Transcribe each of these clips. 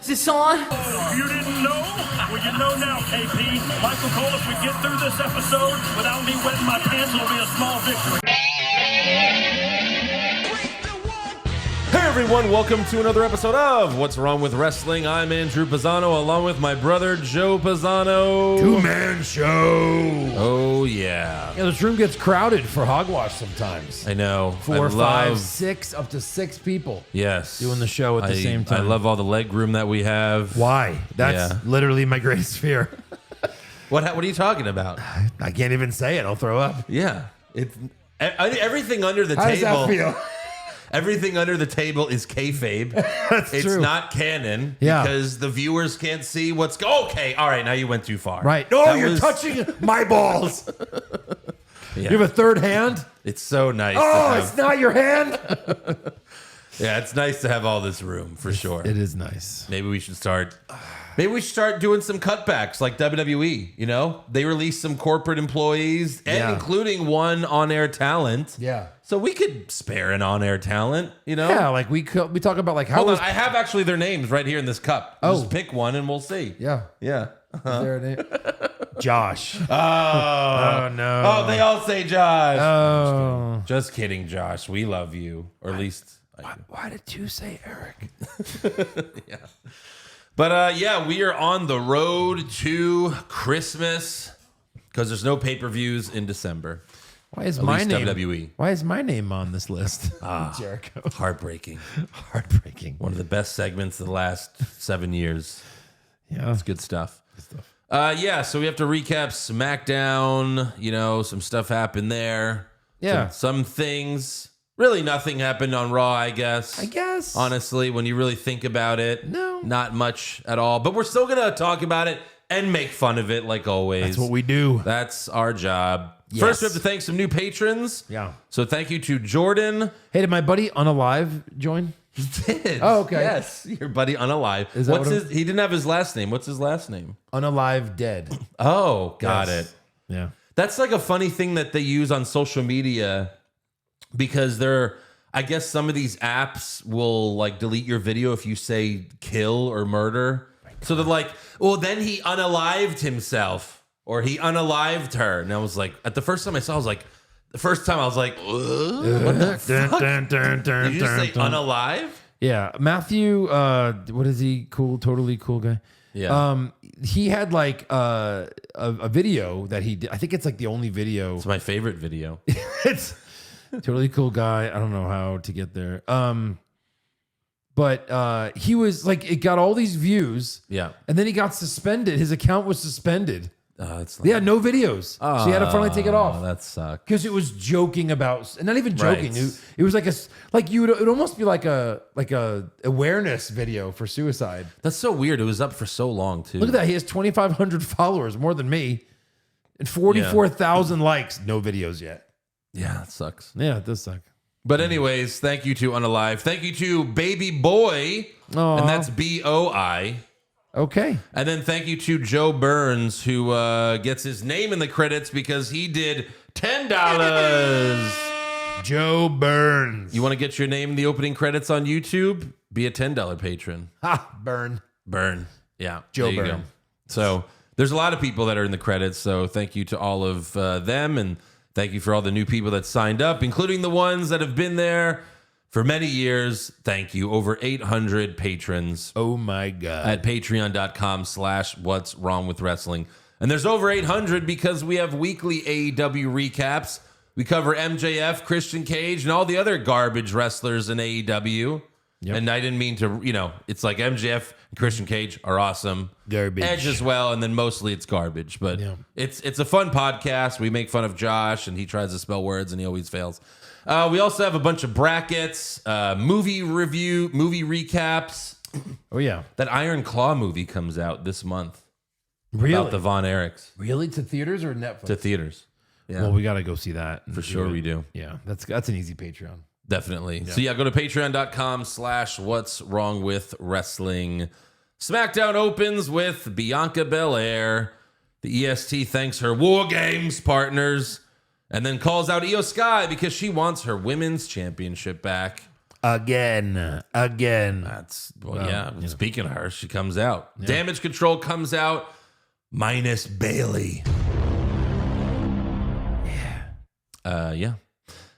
Is this on? You didn't know? Well, you know now, KP. Michael Cole, if we get through this episode without me wetting my pants, it'll be a small victory. Hey everyone, welcome to another episode of What's Wrong with Wrestling. I'm Andrew Pisano, along with my brother Joe Pisano. Two-man show. Oh yeah. Yeah, this room gets crowded for hogwash sometimes. I know. 4, 5, 6, up to 6 people. Yes. Doing the show at the same time. I love all the leg room that we have. Why? That's literally my greatest fear. What are you talking about? I can't even say it. I'll throw up. Yeah. It's everything under the How table. does that feel? Everything under the table is kayfabe. That's it's true. not canon because the viewers can't see what's okay. All right, now you went too far. Right. Oh, you're touching my balls. Yeah. You have a third hand? It's so nice. Oh, it's not your hand? Yeah, it's nice to have all this room for sure. It is nice. Maybe we should start doing some cutbacks like WWE, you know? They release some corporate employees and including one on-air talent. Yeah. So we could spare an on-air talent, you know? Yeah, like we talk about like how Hold on, I have actually their names right here in this cup. Oh. Just pick one and we'll see. Yeah. Yeah. Is there a name? Josh. Oh no. Oh, they all say Josh. Oh. Just kidding, Josh. We love you. Or at least I do. Why did you say Eric? Yeah. But we are on the road to Christmas because there's no pay-per-views in December. Why is At my least name? WWE. Why is my name on this list? Jericho. Heartbreaking. Heartbreaking. One of the best segments of the last 7 years. Yeah, It's good stuff. good stuff. So we have to recap SmackDown. You know, some stuff happened there. Yeah. Some things. Really nothing happened on Raw, I guess. Honestly, when you really think about it. No. Not much at all. But we're still going to talk about it and make fun of it like always. That's what we do. That's our job. Yes. First, we have to thank some new patrons. Yeah. So thank you to Jordan. Hey, did my buddy Unalive join? He did. Oh, okay. Yes, your buddy Unalive. Is that What's what his? He didn't have his last name. What's his last name? Unalive Dead. Oh, got Yes. it. Yeah. That's like a funny thing that they use on social media because I guess some of these apps will like delete your video if you say kill or murder. So they're like, well, then he unalived himself or he unalived her. And I was like, at the first time I was like, what the fuck? Did you just say unalive? Yeah. Matthew, what is he? Cool, totally cool guy. Yeah. He had like a video that he did. I think it's like the only video. It's my favorite video. It's totally cool guy. I don't know how to get there. But he was like, it got all these views. Yeah. And then he got suspended. His account was suspended. That's Yeah, no videos. So he had to finally take it off. That sucks. Because it was joking about, and not even joking. Right. It was like it would almost be like a awareness video for suicide. That's so weird. It was up for so long too. Look at that. He has 2,500 followers, more than me, and 44,000 likes. No videos yet. Yeah, that sucks. Yeah, it does suck. But anyways, thank you to Unalive. Thank you to Baby Boy, Aw. and that's BOI. Okay. And then thank you to Joe Burns, who gets his name in the credits because he did $10. Joe Burns. You want to get your name in the opening credits on YouTube? Be a $10 patron. Ha, burn. Burn. Yeah. Joe there you Burn. go. So there's a lot of people that are in the credits. So thank you to all of them. And thank you for all the new people that signed up, including the ones that have been there for many years. Thank you. Over 800 patrons. Oh my God. At patreon.com/what's wrong with wrestling. And there's over 800 because we have weekly AEW recaps. We cover MJF, Christian Cage, and all the other garbage wrestlers in AEW. Yep. And I didn't mean to, it's like MJF and Christian Cage are awesome. Garbage. Edge as well, and then mostly it's garbage. But it's a fun podcast. We make fun of Josh, and he tries to spell words, and he always fails. We also have a bunch of brackets, movie recaps. Oh, yeah. That Iron Claw movie comes out this month. Really? About the Von Erichs. Really? To theaters or Netflix? To theaters. Yeah. Well, we got to go see that. For sure we do. Yeah, that's an easy Patreon. Definitely. Yeah. So go to patreon.com/what's wrong with wrestling. SmackDown opens with Bianca Belair. The EST thanks her War Games partners and then calls out Io Sky because she wants her women's championship back. again. That's Speaking of her, she comes out. Yeah. Damage Control comes out, minus Bailey. Yeah.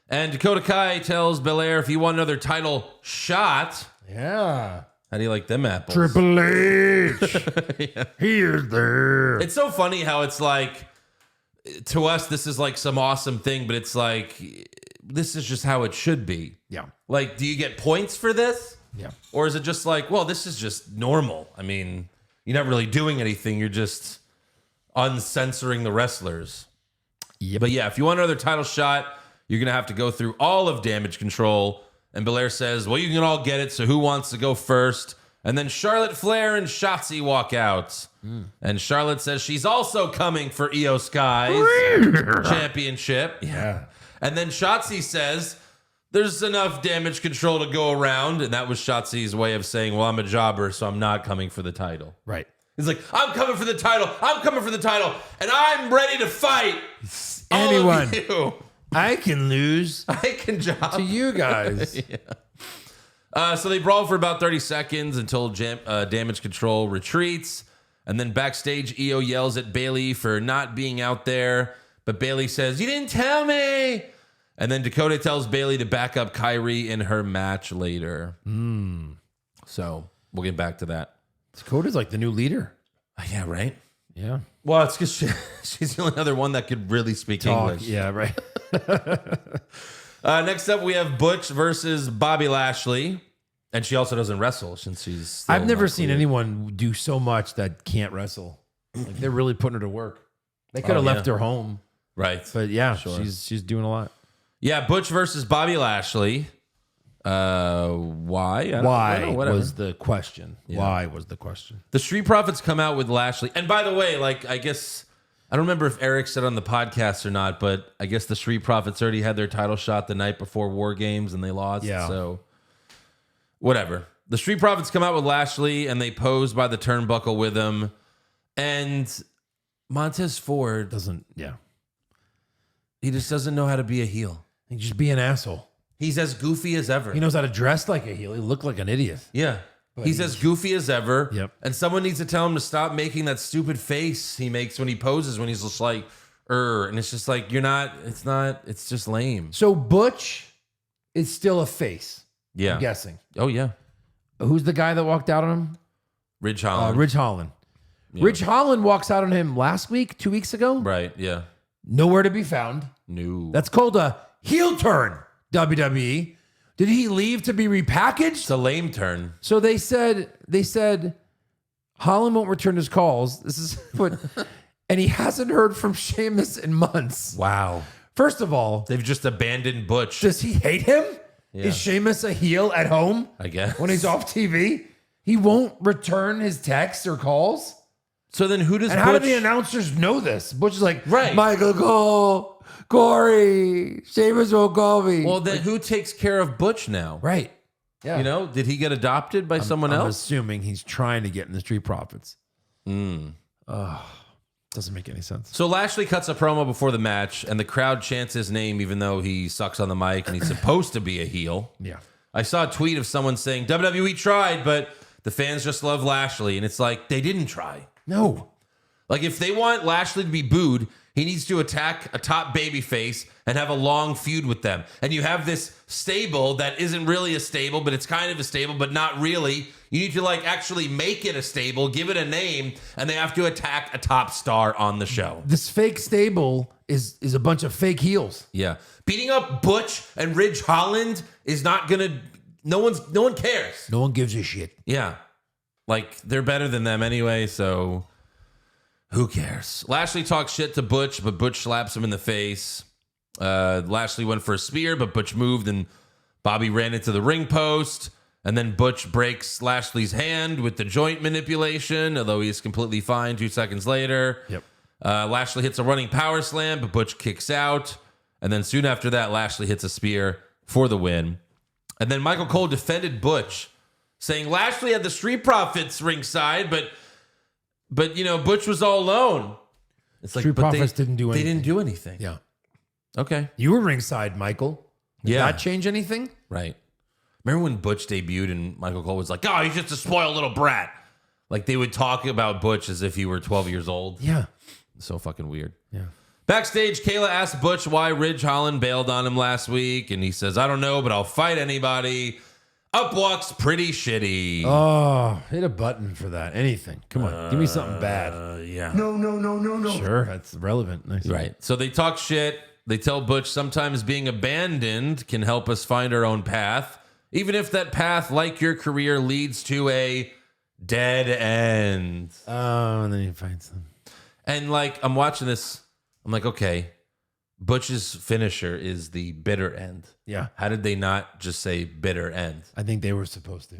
And Dakota Kai tells Belair if you want another title shot. Yeah. How do you like them apples? Triple H. Yeah. He is there. It's so funny how it's like, to us, this is like some awesome thing, but it's like, this is just how it should be. Yeah. Like, do you get points for this? Yeah. Or is it just like, well, this is just normal? I mean, you're not really doing anything. You're just uncensoring the wrestlers. Yep. But yeah, if you want another title shot, you're going to have to go through all of Damage Control. And Belair says, well, you can all get it, so who wants to go first? And then Charlotte Flair and Shotzi walk out. And Charlotte says she's also coming for Io Sky's championship. Yeah. And then Shotzi says, there's enough Damage Control to go around. And that was Shotzi's way of saying, well, I'm a jobber, so I'm not coming for the title. Right. He's like, I'm coming for the title. I'm coming for the title. And I'm ready to fight anyone. All of you. I can lose. I can job to you guys. Yeah. So they brawl for about 30 seconds until Damage Control retreats. And then backstage, Io yells at Bailey for not being out there. But Bailey says, you didn't tell me. And then Dakota tells Bailey to back up Kyrie in her match later. So we'll get back to that. Dakota's like the new leader. Yeah, right? Yeah. Well, it's because she's the only other one that could really speak English. Yeah, right. Next up, we have Butch versus Bobby Lashley. And she also doesn't wrestle since she's... I've never seen anyone do so much that can't wrestle. Like, they're really putting her to work. They could have left her home. Right. But yeah, sure. she's doing a lot. Yeah, Butch versus Bobby Lashley. Why? Why was the question? Yeah. Why was the question? The Street Profits come out with Lashley. And by the way, like, I guess... I don't remember if Eric said on the podcast or not, but I guess the Street Profits already had their title shot the night before War Games and they lost. Yeah. So, whatever. The Street Profits come out with Lashley and they pose by the turnbuckle with him. And Montez Ford doesn't, yeah. He just doesn't know how to be a heel. He just be an asshole. He's as goofy as ever. He knows how to dress like a heel. He looked like an idiot. Yeah. He's as goofy as ever. Yep. And someone needs to tell him to stop making that stupid face he makes when he poses, when he's just like, and it's just like, it's just lame. So Butch is still a face. Yeah. I'm guessing. Oh, yeah. Who's the guy that walked out on him? Ridge Holland. Ridge Holland. Yeah. Ridge Holland walks out on him last week, 2 weeks ago. Right, yeah. Nowhere to be found. No. That's called a heel turn, WWE. Did he leave to be repackaged? It's a lame turn. So they said Holland won't return his calls. This is what, and he hasn't heard from Sheamus in months. Wow. First of all, they've just abandoned Butch. Does he hate him? Yeah. Is Sheamus a heel at home? I guess. When he's off TV? He won't return his texts or calls? So then who does and Butch... how do the announcers know this? Butch is like, right. Michael Cole, Corey, Sheamus won't call me. Well, then who takes care of Butch now? Right. Yeah. You know, did he get adopted by someone else? I'm assuming he's trying to get in the Street Profits. Doesn't make any sense. So Lashley cuts a promo before the match, and the crowd chants his name even though he sucks on the mic and he's supposed to be a heel. Yeah. I saw a tweet of someone saying, WWE tried, but the fans just love Lashley. And it's like, they didn't try. No. Like, if they want Lashley to be booed, he needs to attack a top babyface and have a long feud with them. And you have this stable that isn't really a stable, but it's kind of a stable, but not really. You need to, like, actually make it a stable, give it a name, and they have to attack a top star on the show. This fake stable is a bunch of fake heels. Yeah. Beating up Butch and Ridge Holland is not going to... No one cares. No one gives a shit. Yeah. Like, they're better than them anyway, so... Who cares? Lashley talks shit to Butch, but Butch slaps him in the face. Lashley went for a spear, but Butch moved and Bobby ran into the ring post. And then Butch breaks Lashley's hand with the joint manipulation, although he's completely fine 2 seconds later. Yep. Lashley hits a running power slam, but Butch kicks out. And then soon after that, Lashley hits a spear for the win. And then Michael Cole defended Butch, saying Lashley had the Street Profits ringside, but you know, Butch was all alone. It's like, Street Profits didn't do anything. They didn't do anything. Yeah. Okay. You were ringside, Michael. Did that change anything? Right. Remember when Butch debuted and Michael Cole was like, "Oh, he's just a spoiled little brat." Like they would talk about Butch as if he were 12 years old. Yeah. So fucking weird. Yeah. Backstage, Kayla asked Butch why Ridge Holland bailed on him last week, and he says, "I don't know, but I'll fight anybody." Up walks Pretty Shitty. Oh, hit a button for that. Anything. Come on. Give me something bad. Yeah. No. Sure. That's relevant. Nice. Right. So they talk shit. They tell Butch sometimes being abandoned can help us find our own path, even if that path, like your career, leads to a dead end. Oh, and then he finds them. And like, I'm watching this. I'm like, okay, Butch's finisher is the bitter end. Yeah. How did they not just say bitter end? I think they were supposed to.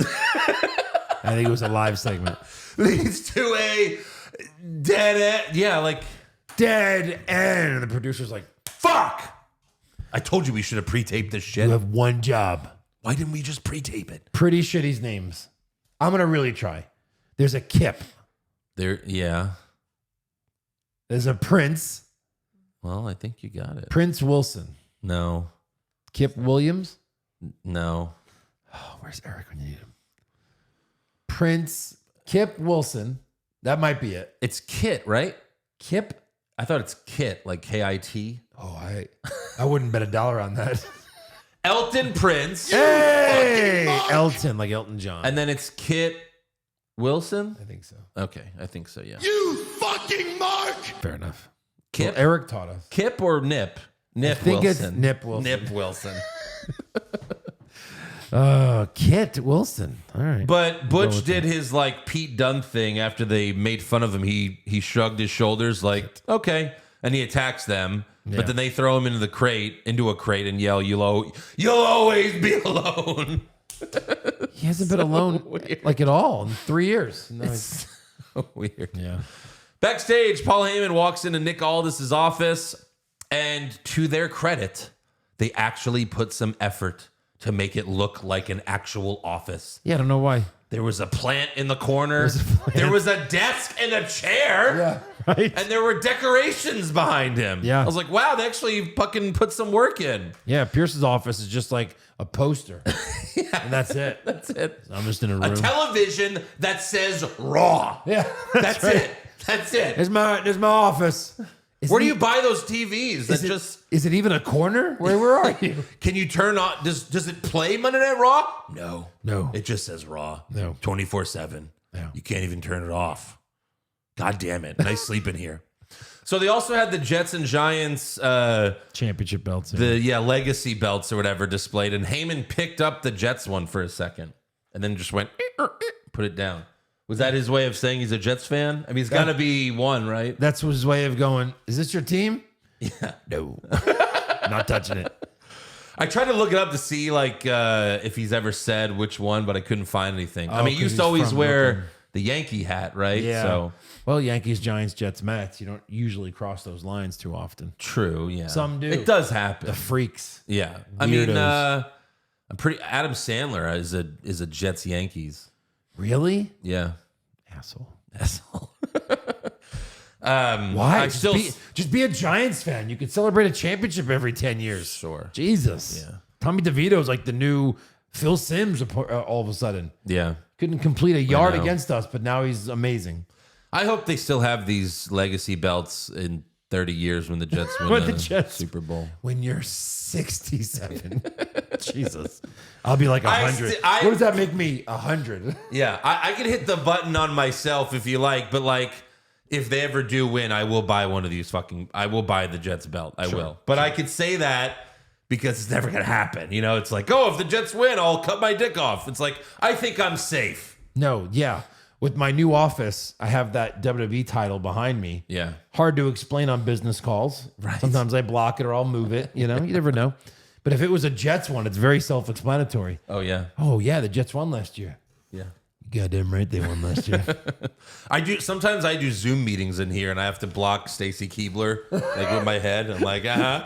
I think it was a live segment. Leads to a dead end. Yeah, like, Dead end. And the producer's like, fuck. I told you we should have pre-taped this shit. you have one job. Why didn't we just pre-tape it? Pretty Shitty's names. I'm going to really try. There's a Kip. There, yeah. There's a Prince. Well, I think you got it. Prince Wilson. No. Kip Williams. No. Oh, where's Eric when you need him? Prince Kip Wilson. That might be it. It's Kit, right? Kip. I thought it's Kit, like K-I-T. Oh, I wouldn't bet $1 on that. Elton Prince. Hey, Elton, like Elton John. And then it's Kit Wilson? I think so. Okay, I think so, yeah. You fucking mark! Fair enough. Kip? Well, Eric taught us. Kip or Nip? Nip I think Wilson. it's Nip Wilson. Nip Wilson. Kit Wilson. All right. But Butch did his like Pete Dunne thing after they made fun of him. He shrugged his shoulders like, okay. And he attacks them. Yeah. But then they throw him into a crate and yell, you'll always be alone. He hasn't been alone like at all in 3 years. No, It's so weird. yeah. Backstage, Paul Heyman walks into Nick Aldis's office, and to their credit, they actually put some effort to make it look like an actual office. Yeah, I don't know why. There was a plant in the corner. There was a desk and a chair. Yeah, right. And there were decorations behind him. Yeah. I was like, wow, they actually fucking put some work in. Yeah, Pierce's office is just like a poster. And that's it. That's it. I'm just in a room. A television that says Raw. Yeah, That's right. it. That's it. There's my office. Where do you buy those TVs? That Is it even a corner? Where are you? Can you turn on? Does it play Monday Night Raw? No. No. It just says Raw. No. 24/7. No. You can't even turn it off. God damn it. Nice sleep in here. So they also had the Jets and Giants Championship belts. the legacy belts or whatever displayed, and Heyman picked up the Jets one for a second and then just went put it down. Was that his way of saying he's a Jets fan? I mean, he's got to be one, right? That's his way of going, is this your team? Yeah. No. Not touching it. I tried to look it up to see like if he's ever said which one, but I couldn't find anything. I mean, he 'cause used to he's always from wear Brooklyn. the Yankee hat, right? Yeah. So Well, Yankees, Giants, Jets, Mets. You don't usually cross those lines too often. true, yeah. Some do. It does happen. The freaks. Yeah. I mean, Weirdos. I'm pretty Adam Sandler is a Jets Yankees. Really? Yeah. Asshole. Asshole. Why? I still Just be a Giants fan. You could celebrate a championship every 10 years. Sure. Jesus. Yeah. Tommy DeVito's like the new Phil Simms all of a sudden. Yeah. Couldn't complete a yard know. against us, but now he's amazing. I hope they still have these legacy belts in 30 years when the Jets win When the the Jets- Super Bowl. When you're 67. Jesus. I'll be like I 100. sti- I- What does that make me? 100. Yeah, I can hit the button on myself if you like, but like if they ever do win, I will buy one of these I will buy the Jets belt. I will. But I could say that because it's never going to happen. You know, it's like, oh, if the Jets win, I'll cut my dick off. It's like, I think I'm safe. No, yeah. With my new office, I have that WWE title behind me. Yeah. Hard to explain on business calls. Right. Sometimes I block it or I'll move it. You know, you never know. But if it was a Jets one, it's very self-explanatory. Oh, yeah. Oh, yeah, the Jets won last year. Yeah. Goddamn right they won last year. Sometimes I do Zoom meetings in here and I have to block Stacy Keebler like with my head. I'm like, yeah.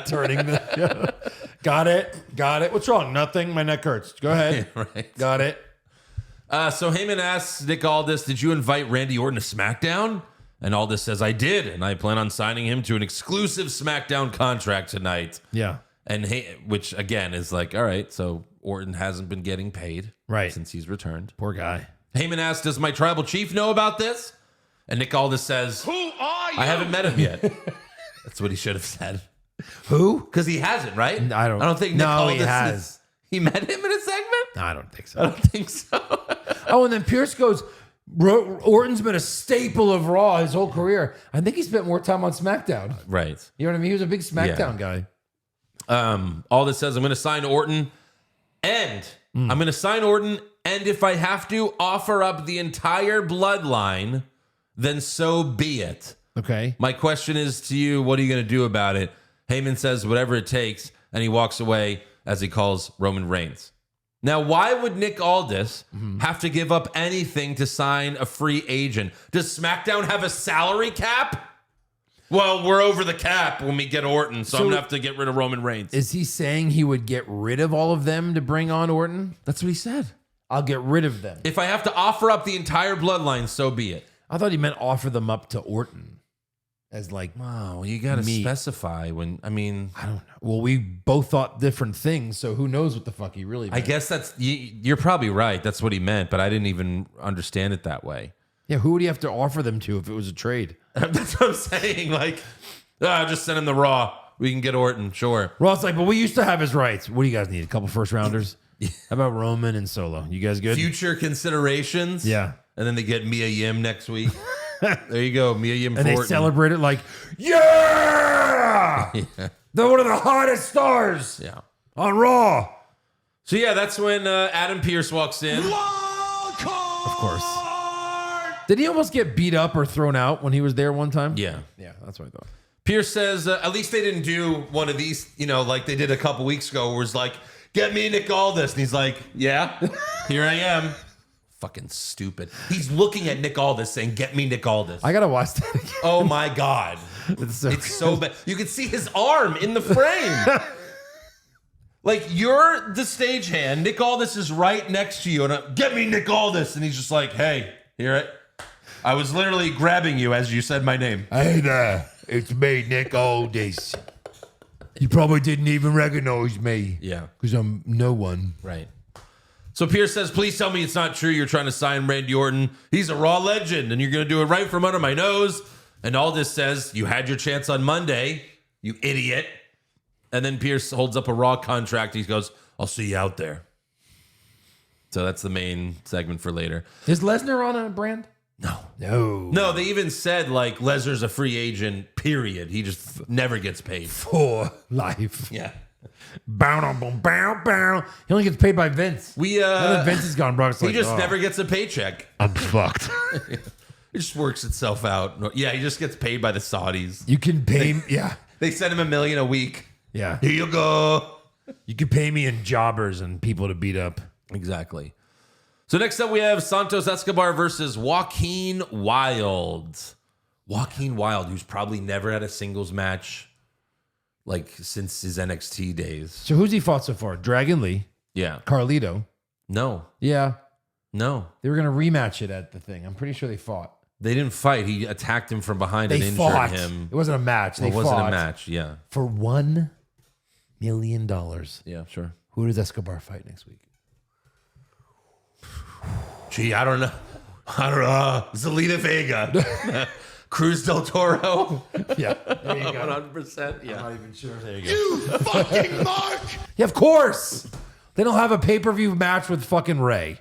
Turning the... Yeah. Got it. What's wrong? Nothing. My neck hurts. Go ahead. Right. Got it. So Heyman asks Nick Aldis, did you invite Randy Orton to SmackDown? And Aldis says, I did, and I plan on signing him to an exclusive SmackDown contract tonight. Yeah. And which again is like, all right, so Orton hasn't been getting paid since he's returned. Poor guy. Heyman asked, does my tribal chief know about this? And Nick Aldis says, who are you? I haven't met him yet. That's what he should have said. Who? Because he hasn't, right? I don't think Nick Aldis he has. He met him in a segment? No, I don't think so. I don't think so. Oh, and then Pierce goes, Orton's been a staple of Raw his whole career. I think he spent more time on SmackDown. Right. You know what I mean? He was a big SmackDown guy. Aldis says, I'm going to sign Orton and I'm going to sign Orton. And if I have to offer up the entire bloodline, then so be it. Okay. My question is to you, what are you going to do about it? Heyman says, whatever it takes. And he walks away as he calls Roman Reigns. Now, why would Nick Aldis have to give up anything to sign a free agent? Does SmackDown have a salary cap? Well, we're over the cap when we get Orton, so I'm going to have to get rid of Roman Reigns. Is he saying he would get rid of all of them to bring on Orton? That's what he said. I'll get rid of them. If I have to offer up the entire bloodline, so be it. I thought he meant offer them up to Orton. As like, wow, you got to specify when, I mean. I don't know. Well, we both thought different things, so who knows what the fuck he really meant. I guess you're probably right. That's what he meant, but I didn't even understand it that way. Yeah, who would he have to offer them to if it was a trade? That's what I'm saying. Like, just send him the Raw. We can get Orton, sure. Raw's like, but we used to have his rights. What do you guys need? A couple first rounders? How about Roman and Solo? You guys good? Future considerations? Yeah. And then they get Mia Yim next week. There you go, Mia Yim. And they celebrate it like, yeah! They're one of the hottest stars on Raw. So, yeah, that's when Adam Pearce walks in. Of course. Did he almost get beat up or thrown out when he was there one time? Yeah. Yeah, that's what I thought. Pierce says, at least they didn't do one of these, like they did a couple weeks ago, where it's like, get me Nick Aldis. And he's like, yeah, here I am. Fucking stupid. He's looking at Nick Aldis saying, get me Nick Aldis. I got to watch that again. Oh, my God. It's so bad. You can see his arm in the frame. Like, you're the stagehand. Nick Aldis is right next to you. And get me Nick Aldis. And he's just like, hey, hear it? I was literally grabbing you as you said my name. Hey there, it's me, Nick Aldis. You probably didn't even recognize me. Yeah. Because I'm no one. Right. So Pierce says, please tell me it's not true you're trying to sign Randy Orton. He's a Raw legend, and you're going to do it right from under my nose. And Aldis says, you had your chance on Monday, you idiot. And then Pierce holds up a Raw contract. He goes, I'll see you out there. So that's the main segment for later. Is Lesnar on a brand? No, they even said, like, Lesnar's a free agent, period. He just never gets paid. For life. Yeah. Bow, bow, bow, bow. He only gets paid by Vince. Now that Vince is gone, Brock's like, he just never gets a paycheck. I'm fucked. It just works itself out. Yeah, he just gets paid by the Saudis. You can pay me. Yeah. They send him $1 million a week. Yeah. Here you go. You can pay me in jobbers and people to beat up. Exactly. So next up we have Santos Escobar versus Joaquin Wilde. Joaquin Wilde, who's probably never had a singles match like since his NXT days. So who's he fought so far? Dragon Lee. Yeah. Carlito. No. Yeah. No. They were going to rematch it at the thing. I'm pretty sure they fought. They didn't fight. He attacked him from behind and fought. injured him. It wasn't a match. It wasn't a match, yeah. For $1 million. Yeah, sure. Who does Escobar fight next week? Gee, I don't know. Zelina Vega. Cruz del Toro. Yeah. There you go. 100%. Yeah. I'm not even sure. There you go. You fucking mark! Yeah, of course. They don't have a pay-per-view match with fucking Ray.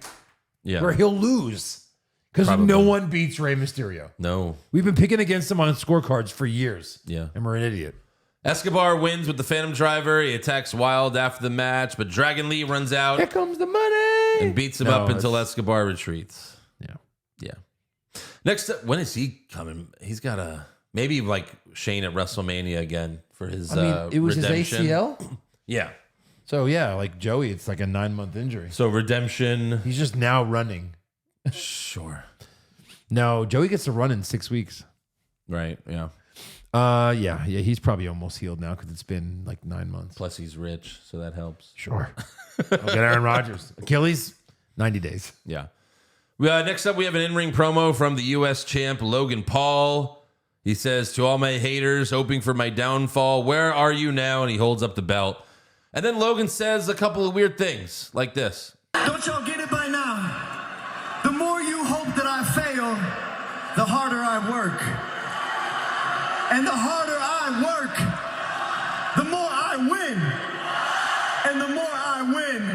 Yeah. Where he'll lose. Because no one beats Rey Mysterio. No. We've been picking against him on scorecards for years. Yeah. And we're an idiot. Escobar wins with the Phantom Driver. He attacks Wilde after the match, but Dragon Lee runs out. Here comes the money. And beats him up until Escobar retreats. Yeah. Yeah. Next up, when is he coming? He's got a maybe like Shane at WrestleMania again for his it was redemption. his ACL? Yeah. So yeah, like Joey, it's like a 9-month injury. So redemption. He's just now running. Sure. No, Joey gets to run in 6 weeks. Right, yeah. Yeah, he's probably almost healed now because it's been like 9 months. Plus he's rich, so that helps. Sure. I'll get Aaron Rodgers. Achilles, 90 days. Yeah. Next up, we have an in-ring promo from the U.S. champ, Logan Paul. He says, to all my haters hoping for my downfall, where are you now? And he holds up the belt. And then Logan says a couple of weird things like this. Don't y'all get it by now? The more you hope that I fail, the harder I work. And the harder I work, the more I win. And the more I win,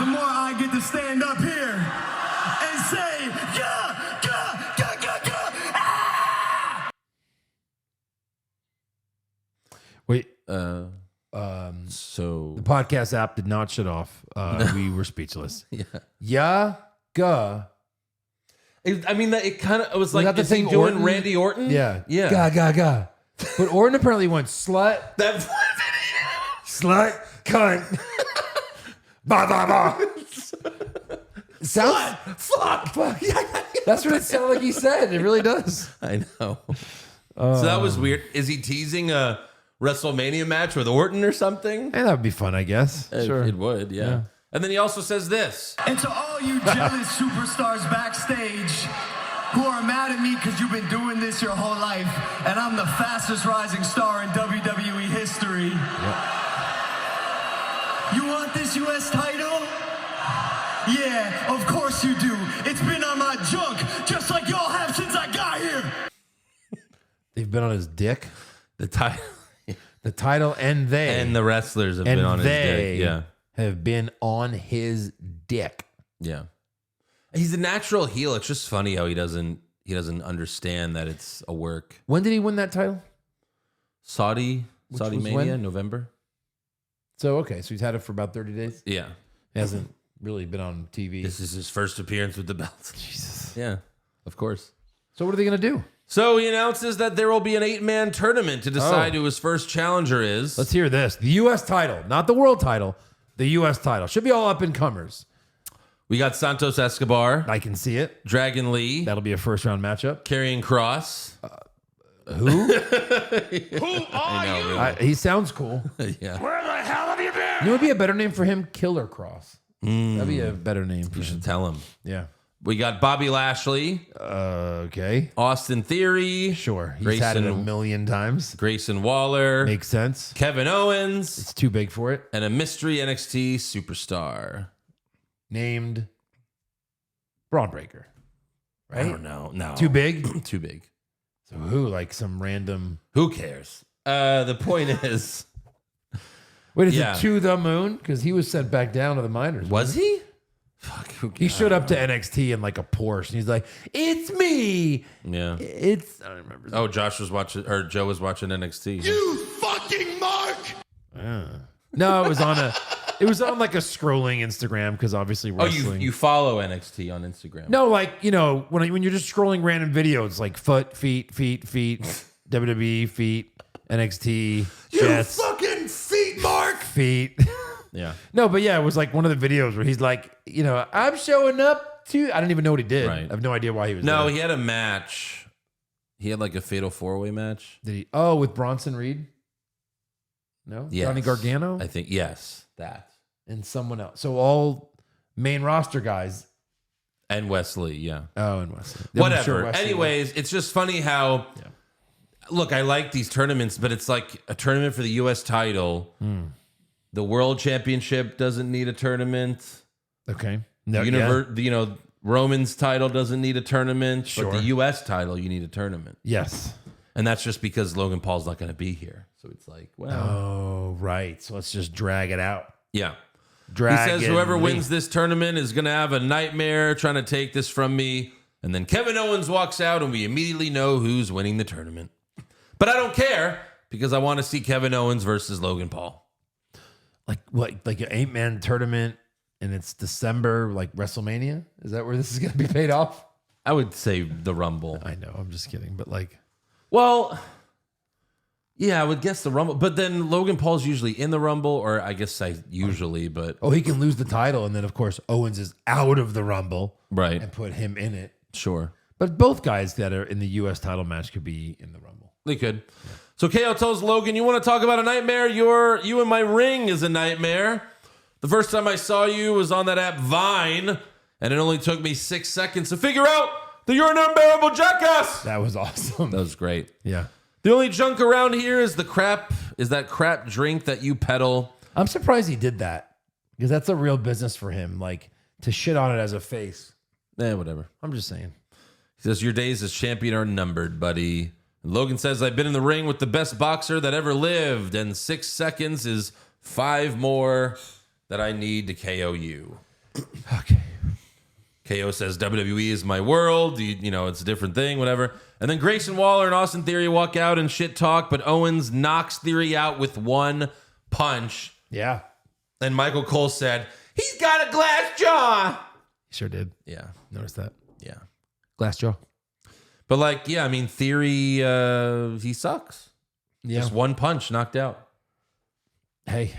the more I get to stand up here and say, yeah, yeah, yeah, yeah, yeah. Ah! Wait, So the podcast app did not shut off. We were speechless. yeah. Ga. I mean, it kind of was like, that the is he thing doing Orton? Randy Orton? Yeah. Yeah. Ga. But Orton apparently went slut, That slut, cunt. Ba, ba, ba. Sounds, fuck. That's what it sounded like he said. It really does. I know. So that was weird. Is he teasing a WrestleMania match with Orton or something? And that would be fun, I guess. Sure. It would, yeah. And then he also says this. And to all you jealous superstars backstage who are mad at me because you've been doing this your whole life, and I'm the fastest rising star in WWE history. You want this U.S. title? Yeah, of course you do. It's been on my junk, just like y'all have since I got here. They've been on his dick. The title. The title and they. And the wrestlers have and been on his they dick. Yeah. have been on his dick. Yeah. He's a natural heel. It's just funny how he doesn't understand that it's a work. When did he win that title? Saudi was Mania, when? November. So, okay. So he's had it for about 30 days. Yeah. He hasn't really been on TV. This is his first appearance with the belt. Jesus. Yeah, of course. So what are they going to do? So he announces that there will be an 8-man tournament to decide who his first challenger is. Let's hear this. The U.S. title, not the world title. The U.S. title. Should be all up and comers. We got Santos Escobar, I can see it. Dragon Lee, That'll be a first round matchup. Karrion Kross. Who? Who are you? Really. He sounds cool. Yeah. Where the hell have you been? You know what would be a better name for him? Killer Cross. That'd be a better name for You him. should tell him. Yeah. We got Bobby Lashley, Okay. Austin Theory, Sure. He's had it a Grayson, million times. Grayson Waller, Makes sense. Kevin Owens, It's too big for it. and a mystery NXT superstar. Named Braun Breaker. I Right? don't know. No. Too big? Too big. So who? Like some random. Who cares? The point is, Wait, is Yeah. it to the moon? Because he was sent back down to the minors. was he? Fuck, who He cares? showed up to NXT in like a Porsche, and he's like, "It's me. Yeah. It's." I don't remember. Oh, Josh was watching, or Joe was watching NXT. You fucking mark! No, it was on a. It was on like a scrolling Instagram because obviously Oh, wrestling. you follow NXT on Instagram? No, like when you're just scrolling random videos, like feet, WWE feet, NXT, chest, Fucking feet mark! feet. Yeah. No, but yeah, it was like one of the videos where he's like, I'm showing up to. I don't even know what he did. Right. I have no idea why he was. No, there. he had a match. He had like a fatal 4-way match. Did he? Oh, with Bronson Reed. No, Yes. Johnny Gargano I think yes, that and someone else. So all main roster guys. and Wesley. Yeah. Oh, and Wesley. I'm Whatever. sure Wesley Anyways, it's just funny how. Yeah. Look, I like these tournaments, but it's like a tournament for the U.S. title. The World Championship doesn't need a tournament. Okay. No, Roman's title doesn't need a tournament. Sure. But the U.S. title, you need a tournament. Yes. And that's just because Logan Paul's not going to be here. So it's like, well. Oh, right. So let's just drag it out. Yeah. Drag. He says whoever wins this tournament is going to have a nightmare trying to take this from me. And then Kevin Owens walks out and we immediately know who's winning the tournament. But I don't care because I want to see Kevin Owens versus Logan Paul. Like what? Like an 8-man tournament, and it's December, like WrestleMania. Is that where this is going to be paid off? I would say the Rumble. I know. I'm just kidding, but like, Well, yeah, I would guess the Rumble. But then Logan Paul's usually in the Rumble, or I guess usually, but. he can lose the title, and then of course Owens is out of the Rumble, Right. and put him in it. Sure. But both guys that are in the U.S. title match could be in the Rumble. They could. Yeah. So KO tells Logan, you want to talk about a nightmare? You in my ring is a nightmare. The first time I saw you was on that app Vine, and it only took me 6 seconds to figure out that you're an unbearable jackass. That was awesome. That was great. Yeah. The only junk around here is that crap drink that you peddle. I'm surprised he did that because that's a real business for him. Like to shit on it as a face. Whatever. I'm just saying. He says, your days as champion are numbered, buddy. And Logan says, I've been in the ring with the best boxer that ever lived, and 6 seconds is 5 more that I need to KO you. Okay. KO says, WWE is my world. You know, it's a different thing, whatever. And then Grayson Waller and Austin Theory walk out and shit talk, but Owens knocks Theory out with 1 punch. Yeah. And Michael Cole said, he's got a glass jaw. He sure did. Yeah. Notice that. Yeah. Glass jaw. But like, yeah, I mean, Theory, he sucks. Yeah. Just 1 punch knocked out. Hey,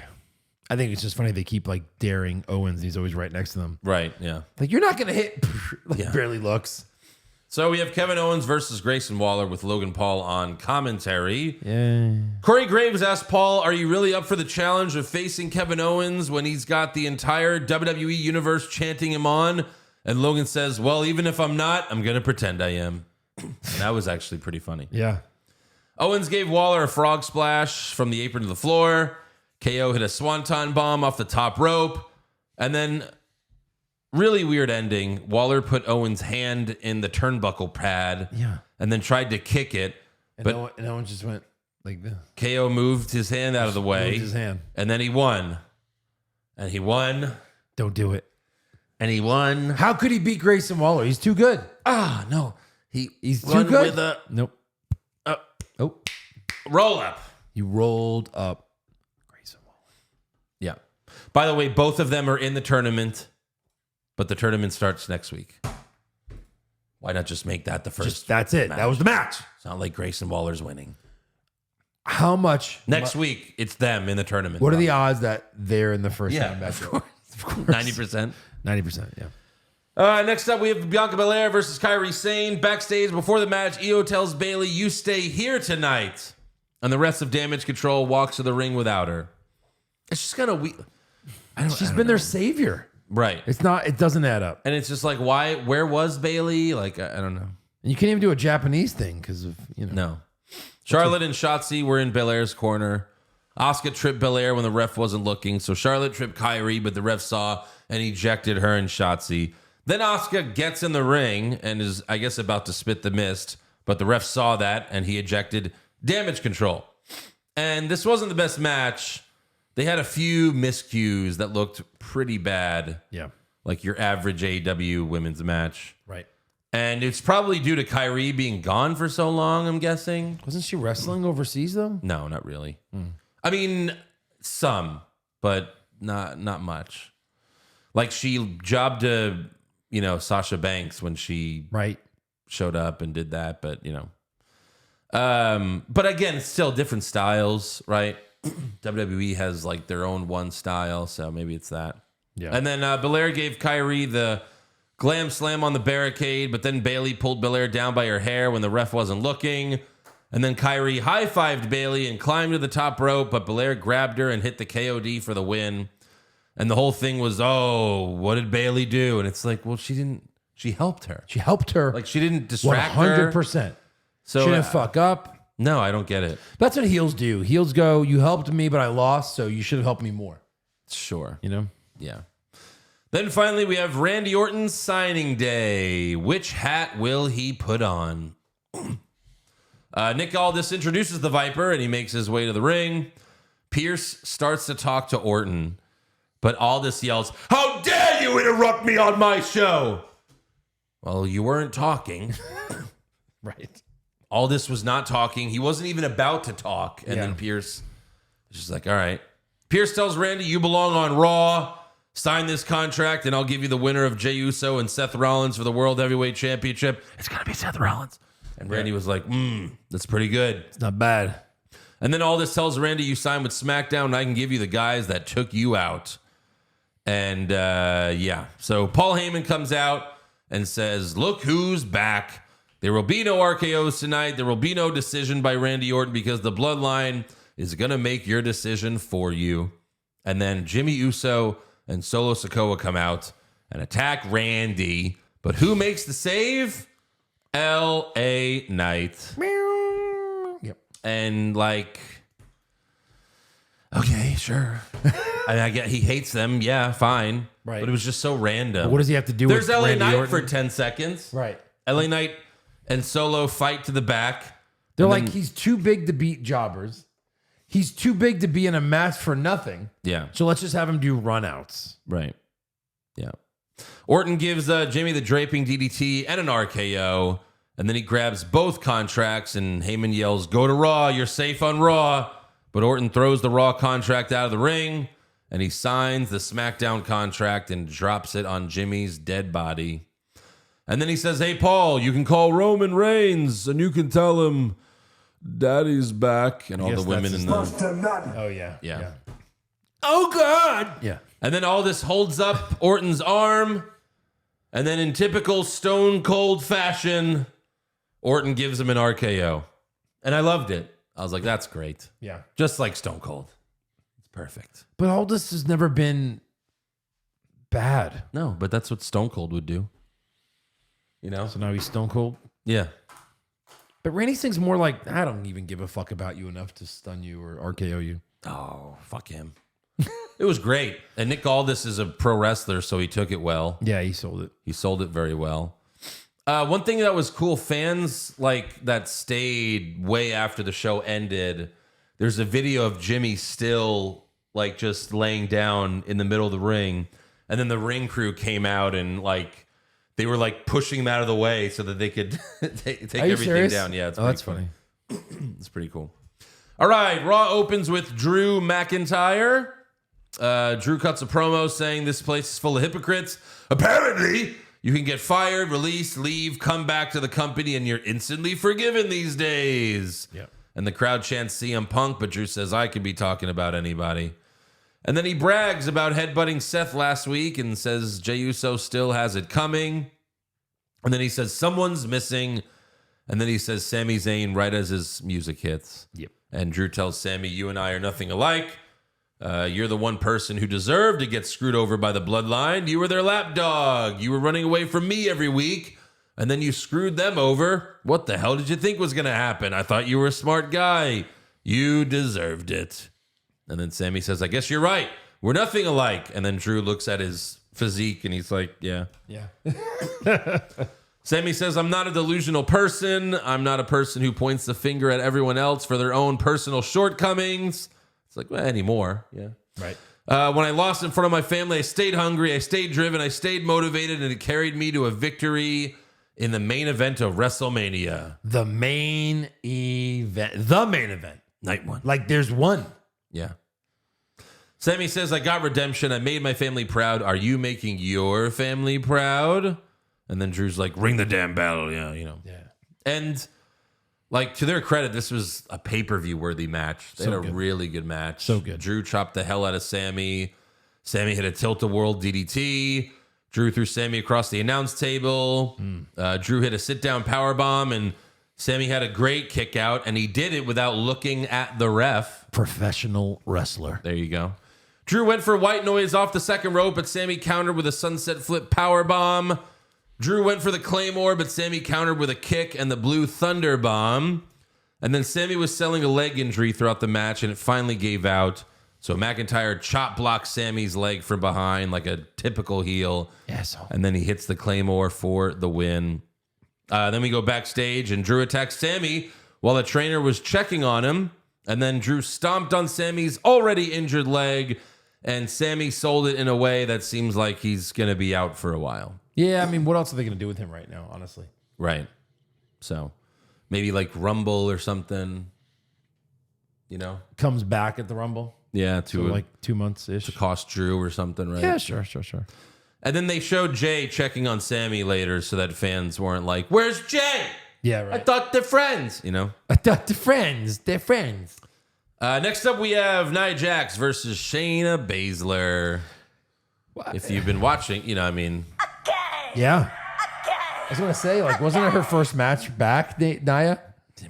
I think it's just funny they keep like daring Owens. And he's always right next to them. Right, yeah. Like, you're not going to hit. Like, Yeah. barely looks. So we have Kevin Owens versus Grayson Waller with Logan Paul on commentary. Yeah. Corey Graves asked Paul, are you really up for the challenge of facing Kevin Owens when he's got the entire WWE universe chanting him on? And Logan says, well, even if I'm not, I'm going to pretend I am. And that was actually pretty funny. Yeah. Owens gave Waller a frog splash from the apron to the floor. KO hit a swanton bomb off the top rope. And then, really weird ending. Waller put Owens' hand in the turnbuckle pad. Yeah. And then tried to kick it. And But Owens just went like this. KO moved his hand out of the way. Moved his hand. And then he won. And he won. Don't do it. And he won. How could he beat Grayson Waller? He's too good. No. He's too Won good. with a Nope. Oh. roll up. You rolled up Grayson Waller. Yeah. By the way, both of them are in the tournament, but the tournament starts next week. Why not just make that the first? That's it. match? That was the match. It's not like Grayson Waller's winning. How much? Next week, it's them in the tournament. What are the odds that they're in the first round match? of course. 90%. 90%, yeah. Next up, we have Bianca Belair versus Kairi Sane. Backstage before the match, Io tells Bayley, you stay here tonight. And the rest of Damage Control walks to the ring without her. It's just kind of weird. She's been their savior. Right. It doesn't add up. And it's just like, where was Bayley? Like, I don't know. And you can't even do a Japanese thing because of, No. Charlotte and Shotzi were in Belair's corner. Asuka tripped Belair when the ref wasn't looking. So Charlotte tripped Kairi, but the ref saw and ejected her and Shotzi. Then Asuka gets in the ring and is, I guess, about to spit the mist. But the ref saw that and he ejected Damage Control. And this wasn't the best match. They had a few miscues that looked pretty bad. Yeah. Like your average AEW women's match. Right. And it's probably due to Kairi being gone for so long, I'm guessing. Wasn't she wrestling overseas though? No, not really. I mean, some, but not much. Like she jobbed to, Sasha Banks when she showed up and did that, but but again, it's still different styles, right? WWE has like their own one style, so maybe it's that. Yeah. And then Belair gave Kairi the glam slam on the barricade, but then Bayley pulled Belair down by her hair when the ref wasn't looking. And then Kairi high-fived Bayley and climbed to the top rope, but Belair grabbed her and hit the KOD for the win. And the whole thing was, what did Bayley do? And it's like, well, she helped her. She helped her. Like, she didn't distract her. 100%. So, she didn't fuck up. No, I don't get it. That's what heels do. Heels go, you helped me, but I lost, so you should have helped me more. Sure. Yeah. Then finally, we have Randy Orton's signing day. Which hat will he put on? Nick Aldis introduces the Viper, and he makes his way to the ring. Pierce starts to talk to Orton, but Aldis yells, "How dare you interrupt me on my show?" Well, you weren't talking. Right. Aldis was not talking. He wasn't even about to talk. And then Pierce is just like, all right. Pierce tells Randy, you belong on Raw. Sign this contract, and I'll give you the winner of Jey Uso and Seth Rollins for the World Heavyweight Championship. It's going to be Seth Rollins. And Randy was like, that's pretty good. It's not bad. And then Aldis tells Randy, you signed with SmackDown, and I can give you the guys that took you out. And, So Paul Heyman comes out and says, look who's back. There will be no RKOs tonight. There will be no decision by Randy Orton because the Bloodline is going to make your decision for you. And then Jimmy Uso and Solo Sikoa come out and attack Randy. But who makes the save? L.A. Knight. Yep. And Okay, sure. I get he hates them. Yeah, fine. Right. But it was just so random. What does he have to do There's with LA Randy Knight Orton? for 10 seconds. Right. LA Knight and Solo fight to the back. They're And like, then- he's too big to beat jobbers. He's too big to be in a match for nothing. Yeah. So let's just have him do runouts. Right. Yeah. Orton gives Jimmy the draping DDT and an RKO. And then he grabs both contracts and Heyman yells, "Go to Raw. You're safe on Raw." But Orton throws the Raw contract out of the ring and he signs the SmackDown contract and drops it on Jimmy's dead body. And then he says, "Hey, Paul, you can call Roman Reigns and you can tell him Daddy's back." And all the guess women that's in his the... Oh, yeah. Yeah. Oh, God. Yeah. And then all this holds up Orton's arm. And then in typical Stone Cold fashion, Orton gives him an RKO. And I loved it. I was like, that's great. Yeah. Just like Stone Cold. It's perfect. But all this has never been bad. No, but that's what Stone Cold would do. You know? So now he's Stone Cold. Yeah. But Randy Sing's more like, I don't even give a fuck about you enough to stun you or RKO you. Oh, fuck him. It was great. And Nick Aldis is a pro wrestler, so he took it well. Yeah, he sold it. He sold it very well. One thing that was cool, fans like that stayed way after the show ended. There's a video of Jimmy still like just laying down in the middle of the ring, and then the ring crew came out and like they were like pushing him out of the way so that they could take Are you everything serious? down. Yeah, it's Oh, that's pretty funny. It's pretty cool. All right, Raw opens with Drew McIntyre. Drew cuts a promo saying this place is full of hypocrites. Apparently, you can get fired, released, leave, come back to the company, and you're instantly forgiven these days. Yep. And the crowd chants CM Punk, but Drew says, I could be talking about anybody. And then he brags about headbutting Seth last week and says Jey Uso still has it coming. And then he says, someone's missing. And then he says Sami Zayn right as his music hits. Yep. And Drew tells Sami, you and I are nothing alike. You're the one person who deserved to get screwed over by the bloodline. You were their lapdog. You were running away from me every week, and then you screwed them over. What the hell did you think was going to happen? I thought you were a smart guy. You deserved it. And then Sami says, I guess you're right. We're nothing alike. And then Drew looks at his physique, and he's like, yeah. Yeah. Sami says, I'm not a delusional person. I'm not a person who points the finger at everyone else for their own personal shortcomings. It's like, well, anymore. Yeah. Right. When I lost in front of my family, I stayed hungry, I stayed driven, I stayed motivated, and it carried me to a victory in the main event of WrestleMania. The main event. The main event. Night one. Like there's one. Yeah. Sami says, I got redemption. I made my family proud. Are you making your family proud? And then Drew's like, ring the damn bell. Yeah, you know. Yeah. And like, to their credit, this was a pay-per-view worthy match. They So had a good. really good match. So good. Drew chopped the hell out of Sami. Sami hit a tilt-a-world DDT. Drew threw Sami across the announce table. Drew hit a sit-down powerbomb, and Sami had a great kick out, and he did it without looking at the ref. Professional wrestler. There you go. Drew went for white noise off the second rope, but Sami countered with a sunset flip powerbomb. Drew went for the Claymore, but Sami countered with a kick and the Blue Thunder Bomb. And then Sami was selling a leg injury throughout the match, and it finally gave out. So McIntyre chop blocks Sami's leg from behind like a typical heel. Asshole. And then he hits the Claymore for the win. Then we go backstage, and Drew attacks Sami while the trainer was checking on him. And then Drew stomped on Sami's already injured leg, and Sami sold it in a way that seems like he's going to be out for a while. Yeah, I mean, what else are they going to do with him right now, honestly? Right. So maybe like Rumble or something, you know? Comes back at the Rumble. Yeah, So like 2 months-ish. to cost Drew or something, right? Yeah, sure. And then they showed Jay checking on Sami later so that fans weren't like, where's Jay? Yeah, I right. thought they're friends, you know? I thought they're friends. They're friends. Next up, we have Nia Jax versus Shayna Baszler. If you've been watching, you know, I mean... Yeah. I was going to say, like, wasn't it her first match back, Nia?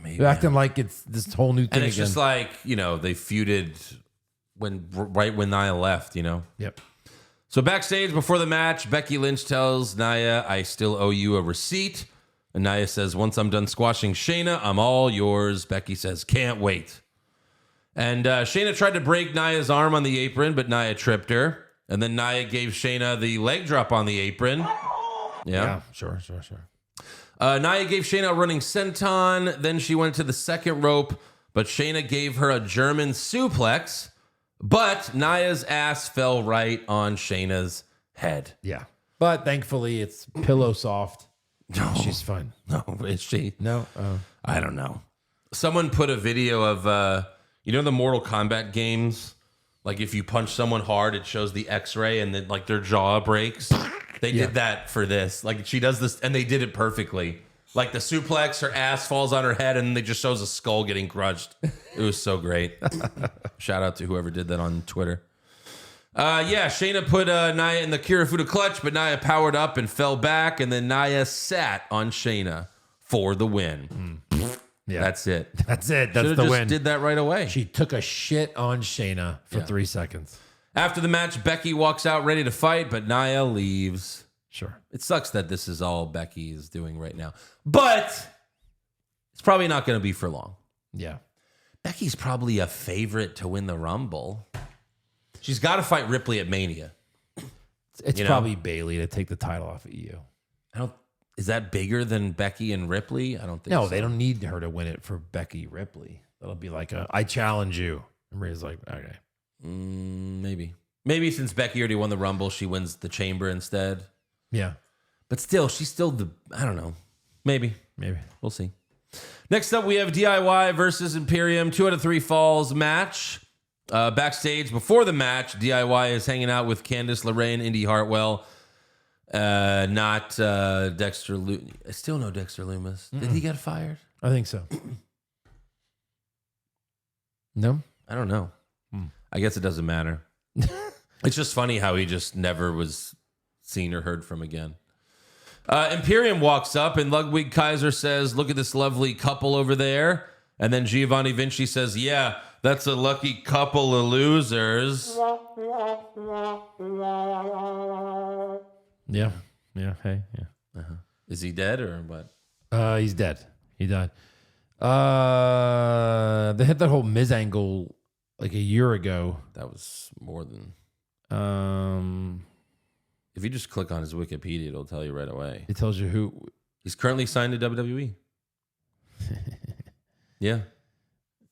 Maybe, They're acting like it's this whole new thing and it's again. just like, you know, they feuded right when Nia left, you know? Yep. So backstage before the match, Becky Lynch tells Nia, I still owe you a receipt. And Nia says, once I'm done squashing Shayna, I'm all yours. Becky says, can't wait. And Shayna tried to break Nia's arm on the apron, but Nia tripped her. And then Nia gave Shayna the leg drop on the apron. Yeah, sure. Nia gave Shayna a running senton. Then she went to the second rope, but Shayna gave her a German suplex. But Nia's ass fell right on Shayna's head. Yeah. But thankfully, it's pillow soft. No. She's fine. No, is she? No. I don't know. Someone put a video of, the Mortal Kombat games? Like if you punch someone hard, it shows the x-ray and then like their jaw breaks. They did that for this. Like she does this and they did it perfectly. Like the suplex, her ass falls on her head and they just shows a skull getting crushed. It was so great. Shout out to whoever did that on Twitter. Shayna put Nia in the Kirifuda clutch, but Nia powered up and fell back, and then Nia sat on Shayna for the win. Yeah. That's it. That's Should've the just win. Did that right away. She took a shit on Shayna for 3 seconds. After the match, Becky walks out ready to fight, but Nia leaves. Sure. It sucks that this is all Becky is doing right now, but it's probably not going to be for long. Yeah. Becky's probably a favorite to win the Rumble. She's got to fight Ripley at Mania. It's probably Bailey to take the title off of EU. Is that bigger than Becky and Ripley? I don't think so. No, they don't need her to win it for Becky Ripley. That'll be like I challenge you. And Rhea's like, okay. Maybe since Becky already won the Rumble, she wins the Chamber instead. Yeah. But still, she's still I don't know. Maybe. We'll see. Next up, we have DIY versus Imperium. 2 out of 3 falls match. Backstage before the match, DIY is hanging out with Candice LeRae and Indy Hartwell. Not Dexter Loomis. I still know Dexter Loomis. Did he get fired? I think so. No? I don't know. I guess it doesn't matter. It's just funny how he just never was seen or heard from again. Imperium walks up and Ludwig Kaiser says, "Look at this lovely couple over there." And then Giovanni Vinci says, "Yeah, that's a lucky couple of losers." Yeah. Hey. Yeah. Is he dead or what? He's dead. He died. They hit that whole Miz angle like a year ago. That was more than. Um, If you just click on his Wikipedia, it'll tell you right away. it tells you who. He's currently signed to WWE. Yeah.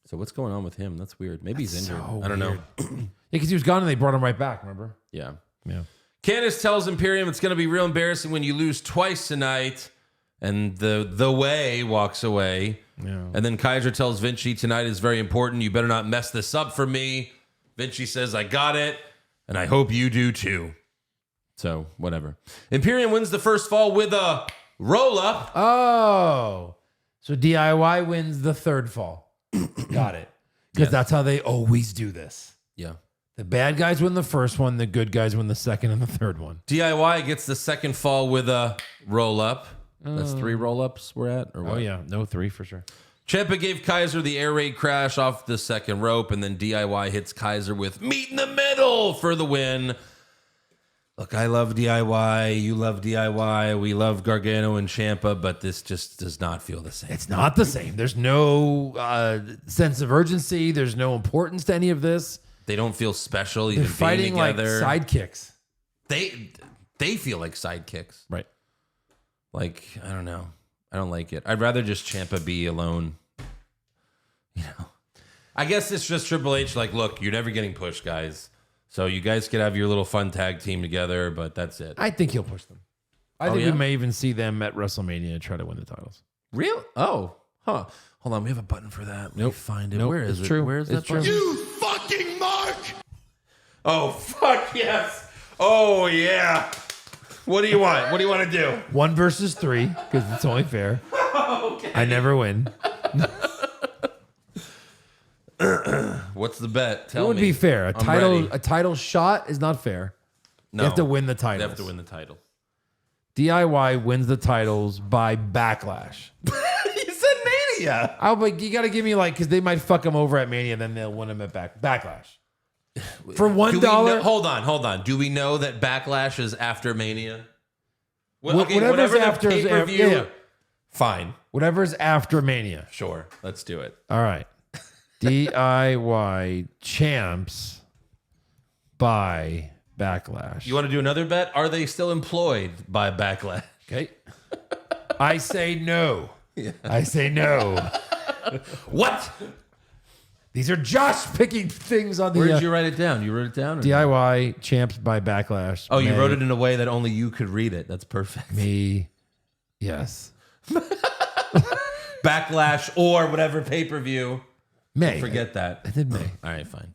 So what's going on with him? That's weird. Maybe he's injured. so I don't know. Yeah, because he was gone and they brought him right back. Remember? Yeah. Yeah. Candice tells Imperium it's going to be real embarrassing when you lose twice tonight. And the way walks away. Yeah. And then Kaiser tells Vinci tonight is very important. You better not mess this up for me. Vinci says, "I got it. And I hope you do too." So whatever. Imperium wins the first fall with a roll up. Oh, so DIY wins the third fall. Got it. Because that's how they always do this. Yeah. The bad guys win the first one. The good guys win the second and the third one. DIY gets the second fall with a roll up. That's 3 roll ups we're at, or what? Oh yeah, no 3 for sure. Ciampa gave Kaiser the air raid crash off the second rope, and then DIY hits Kaiser with meet in the middle for the win. Look, I love DIY. You love DIY. We love Gargano and Ciampa, but this just does not feel the same. It's not the same. There's no sense of urgency. There's no importance to any of this. They don't feel special. Even They're fighting being together. like sidekicks. They feel like sidekicks. Right. Like, I don't know. I don't like it. I'd rather just Ciampa be alone. You know, I guess it's just Triple H. Like, look, you're never getting pushed, guys. So you guys could have your little fun tag team together, but that's it. I think he'll push them. I think we may even see them at WrestleMania try to win the titles. Real? Oh, huh. Hold on, we have a button for that. Let me find it. Nope, Where is it's it? true. Where is It's that button? true. You fucking mark! Oh, fuck yes. Oh, yeah. What do you want? What do you want to do? 1 versus 3, because it's only fair. Okay. I never win. What's the bet? Tell It would me. be fair. I'm ready. A title shot is not fair. No, You have to win the They titles. have to win the title. DIY wins the titles by backlash. You said Mania. Oh, but you got to give me because they might fuck them over at Mania, then they'll win them at backlash. For $1, Hold on. Do we know that Backlash is after Mania? Whatever's whatever the after is pay-per-view. yeah. Fine. Whatever's after Mania. Sure. Let's do it. All right. DIY champs by Backlash. You want to do another bet? Are they still employed by Backlash? Okay. I say no. I say no. What? These are Josh picking things on the Where did you write it down? You wrote it down? Or DIY champs by Backlash. Oh, you wrote it in a way that only you could read it. That's perfect. Me. Yes. Backlash or whatever pay-per-view. May. Forget that. I did May. All right, fine.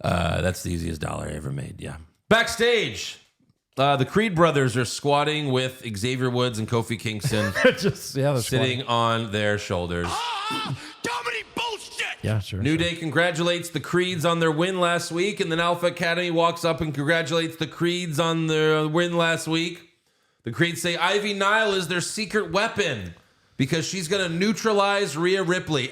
That's the easiest dollar I ever made. Yeah. Backstage, the Creed brothers are squatting with Xavier Woods and Kofi Kingston They're sitting on their shoulders. Dominant bullshit! Yeah, sure. New Day congratulates the Creeds on their win last week, and then Alpha Academy walks up and congratulates the Creeds on their win last week. The Creeds say Ivy Nile is their secret weapon because she's going to neutralize Rhea Ripley.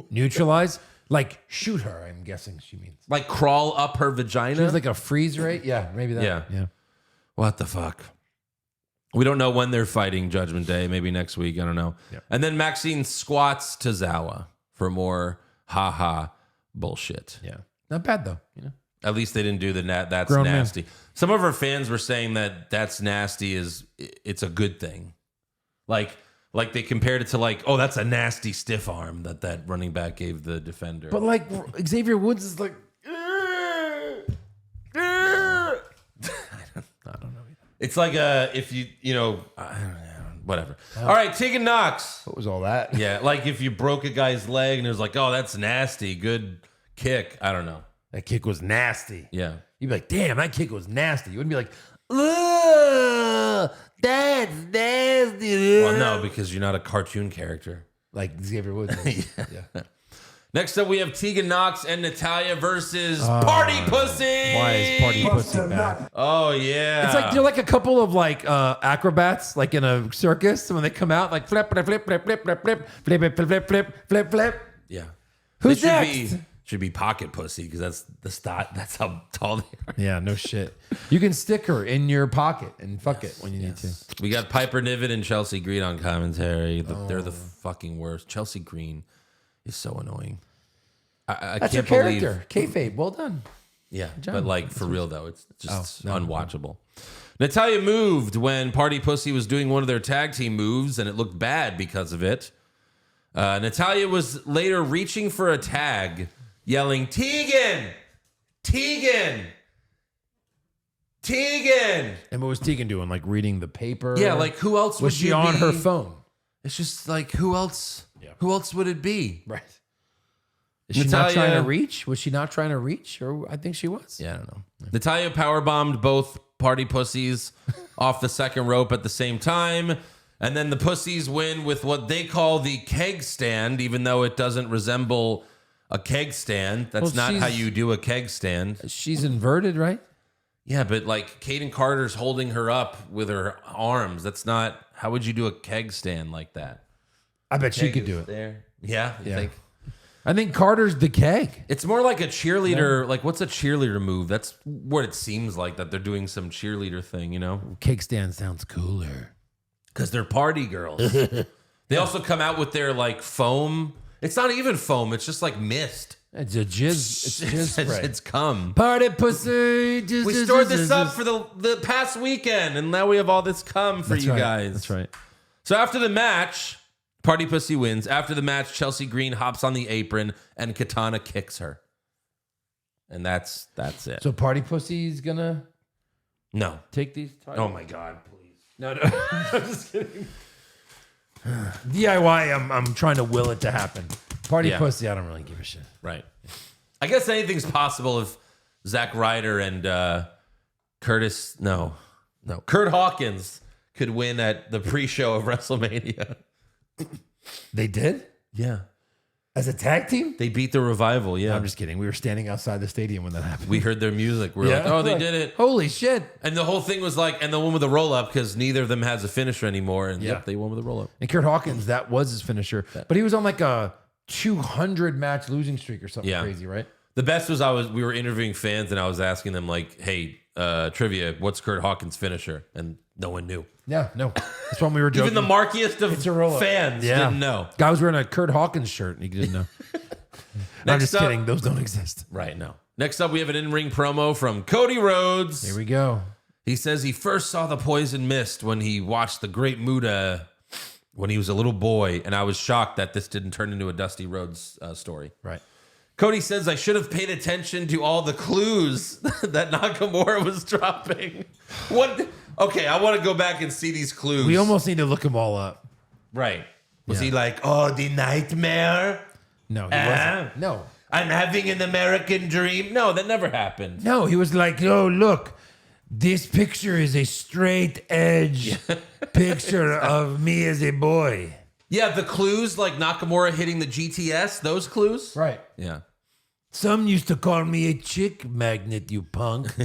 Neutralize? Like shoot her, I'm guessing she means. Like crawl up her vagina? She has like a freeze rate? Yeah, maybe that. Yeah. What the fuck? We don't know when they're fighting Judgment Day. Maybe next week. I don't know. Yep. And then Maxine squats to Zawa for more ha-ha bullshit. Yeah. Not bad though. You know? At least they didn't do the that's Grown nasty. Some of our fans were saying that that's nasty it's a good thing. Like they compared it to like, oh, that's a nasty stiff arm that running back gave the defender. But like Xavier Woods is like I don't know. It's like if you know, whatever. All right, Tegan Knox. What was all that? Yeah, like if you broke a guy's leg and it was like, oh, that's nasty. Good kick. I don't know. That kick was nasty. Yeah. You'd be like, damn, that kick was nasty. You wouldn't be like, ugh, that's nasty. Well, no, because you're not a cartoon character. Like Xavier Woods. Yeah. Next up, we have Tegan Knox and Natalya versus Party Pussy. Why is Party Pussy back? Oh, yeah. It's like they're like a couple of like acrobats, like in a circus. And when they come out, like flip, flip, flip, flip, flip, flip, flip, flip, flip, flip, flip, flip, flip. Yeah. Who's They next? should be Pocket Pussy because that's how tall they are. Yeah, no shit. You can stick her in your pocket and fuck it when you need to. We got Piper Niven and Chelsea Green on commentary. They're the fucking worst. Chelsea Green is so annoying. I That's your can't believe. character. Kayfabe, well done. Yeah, job. but like for real though, it's just no. unwatchable. Natalya moved when Party Pussy was doing one of their tag team moves, and it looked bad because of it. Natalya was later reaching for a tag, yelling, "Tegan! Tegan! Tegan!" And what was Tegan doing? Like reading the paper? Yeah, like who else was would she you on be? her phone? It's just like who else? Yeah. Who else would it be? Right. Is she not Natalya- trying to reach? Was she not trying to reach? Or I think she was. Yeah, I don't know. Natalya powerbombed both Party Pussies off the second rope at the same time. And then the Pussies win with what they call the keg stand, even though it doesn't resemble a keg stand. That's Well, not how she's- you do a keg stand. She's inverted, right? Yeah, but like Kaden Carter's holding her up with her arms. That's not, how would you do a keg stand like that? I bet she Keg could is do it. There. Yeah, you Yeah. think? I think Carter's the keg. It's more like a cheerleader. Like, what's a cheerleader move? That's what it seems like, that they're doing some cheerleader thing, you know? Keg stand sounds cooler. Because they're party girls. They also come out with their like foam. It's not even foam. It's just like mist. It's a jizz. It's jizz spray. It's cum. Party pussy. Jizz, We jizz, stored jizz, this jizz. up for the past weekend, and now we have all this cum for That's you right. guys. That's right. So after the match, Party Pussy wins. After the match, Chelsea Green hops on the apron, and Katana kicks her. And that's it. So Party Pussy's gonna No. take these titles? Oh my God, please. No, no. I'm just kidding. DIY, I'm trying to will it to happen. Party Yeah. Pussy, I don't really give a shit. Right. I guess anything's possible if Zack Ryder and Kurt Hawkins could win at the pre-show of WrestleMania. They did? Yeah. As a tag team? They beat the Revival, yeah. I'm just kidding. We were standing outside the stadium when that happened. We heard their music. We were like, oh, they did it. Holy shit. And the whole thing was like, and the one with the roll-up, because neither of them has a finisher anymore. And Yeah. yep, they won with the roll-up. And Kurt Hawkins, that was his finisher. But he was on like a 200 match losing streak or something Yeah. crazy, right? The best was we were interviewing fans, and I was asking them like, hey, trivia, what's Kurt Hawkins' finisher? And No one knew. Yeah, no. That's when we were joking. Even the markiest of It's a roll-up. fans didn't know. Guy was wearing a Kurt Hawkins shirt and he didn't know. No, I'm just up- kidding. Those don't exist. Right, no. Next up, we have an in-ring promo from Cody Rhodes. Here we go. He says he first saw the poison mist when he watched the Great Muta when he was a little boy, and I was shocked that this didn't turn into a Dusty Rhodes story. Right. Cody says I should have paid attention to all the clues that Nakamura was dropping. What? Okay, I want to go back and see these clues. We almost need to look them all up. Right. Was Yeah. he like, oh, the nightmare? No, he wasn't. No. I'm having an American dream? No, that never happened. No, he was like, oh, look, this picture is a straight edge picture of me as a boy. Yeah, the clues like Nakamura hitting the GTS, those clues? Right. Yeah. Some used to call me a chick magnet, you punk.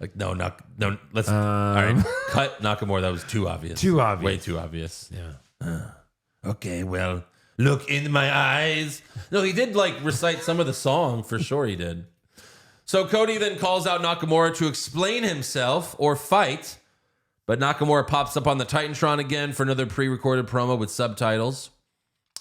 Like, no, let's, all right, cut Nakamura. That was too obvious. Too obvious. Way too obvious. Yeah. Okay, well, look in my eyes. No, he did like recite some of the song for sure. He did. So Cody then calls out Nakamura to explain himself or fight, but Nakamura pops up on the Titantron again for another pre-recorded promo with subtitles.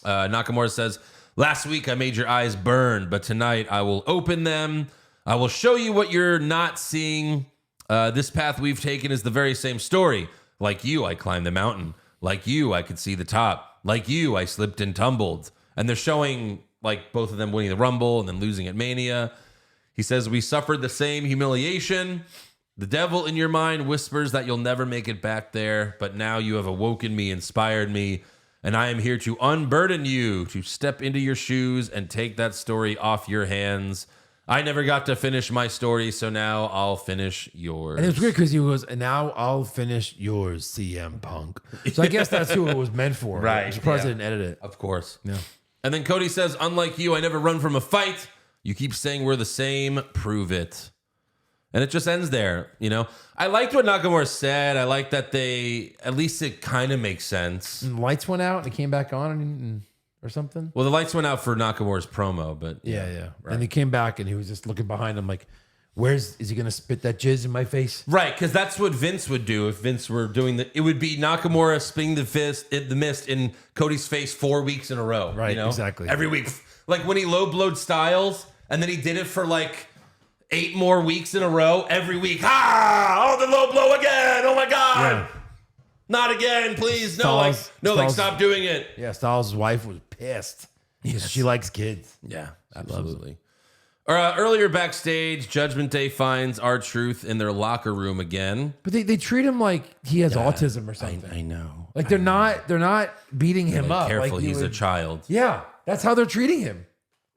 Nakamura says, "Last week I made your eyes burn, but tonight I will open them. I will show you what you're not seeing. This path we've taken is the very same story. Like you, I climbed the mountain. Like you, I could see the top. Like you, I slipped and tumbled." And they're showing like both of them winning the Rumble and then losing at Mania. He says, "We suffered the same humiliation. The devil in your mind whispers that you'll never make it back there, but now you have awoken me, inspired me, and I am here to unburden you, to step into your shoes and take that story off your hands. I never got to finish my story, so now I'll finish yours." And it was weird because he was, and now I'll finish yours, CM Punk. So I guess that's who it was meant for. Right, I'm surprised yeah. they didn't edit it. Of course. Yeah. And then Cody says, "Unlike you, I never run from a fight. You keep saying we're the same. Prove it." And it just ends there, you know? I liked what Nakamura said. I like that at least it kind of makes sense. And the lights went out and it came back on or something. Well, the lights went out for Nakamura's promo, but Yeah. Right. And he came back and he was just looking behind him like, is he going to spit that jizz in my face? Right, because that's what Vince would do if Vince were doing it would be Nakamura spitting the mist in Cody's face 4 weeks in a row. Right, you know? exactly. Every week. Like when he low-blowed Styles, and then he did it for like 8 more weeks in a row, every week. Oh, the low blow again. Oh my God. Yeah. Not again, please. Styles- Stop doing it. Yeah, Styles' wife was pissed because she likes kids. Yeah, absolutely. Earlier backstage, Judgment Day finds R-Truth in their locker room again. But they treat him like he has autism or something. I know. Like they're not beating him up. Careful, like he's a child. Yeah, that's how they're treating him.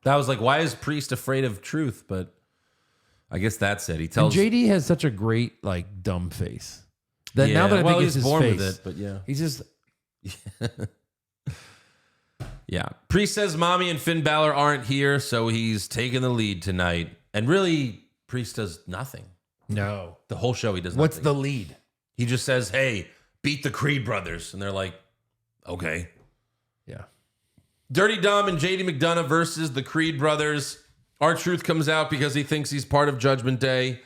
That was like, why is Priest afraid of Truth? But I guess that's it. He And tells JD has such a great like dumb face that Yeah, now that I well, think he's it's his born face, with it, but yeah. he's just Yeah. Priest says Mommy and Finn Balor aren't here, so he's taking the lead tonight. And really, Priest does nothing. no. The whole show, he does nothing. What's the lead? He just says, "Hey, beat the Creed brothers." And they're like, okay. Yeah, Dirty Dom and JD McDonough versus the Creed brothers. R-Truth comes out because he thinks he's part of Judgment Day.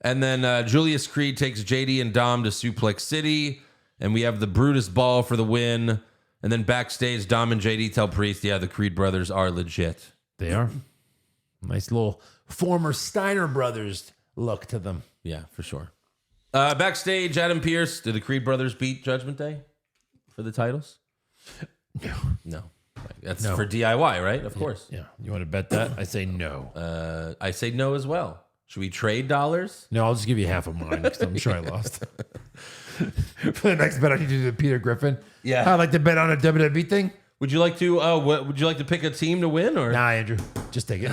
And then Julius Creed takes JD and Dom to Suplex City. And we have the Brutus Ball for the win. And then backstage, Dom and JD tell Priest, yeah, the Creed brothers are legit. they are. Nice little former Steiner brothers look to them. Yeah, for sure. Backstage, Adam Pearce. Did the Creed brothers beat Judgment Day for the titles? No. That's No. for DIY, right? Of course. Yeah, you want to bet that? I say no. I say no as well. Should we trade dollars? No, I'll just give you half of mine because I'm sure I lost. For the next bet, I need to do the Peter Griffin. Yeah. I'd like to bet on a WWE thing. Would you like to? Would you like to pick a team to win, or Nah, Andrew, just take it.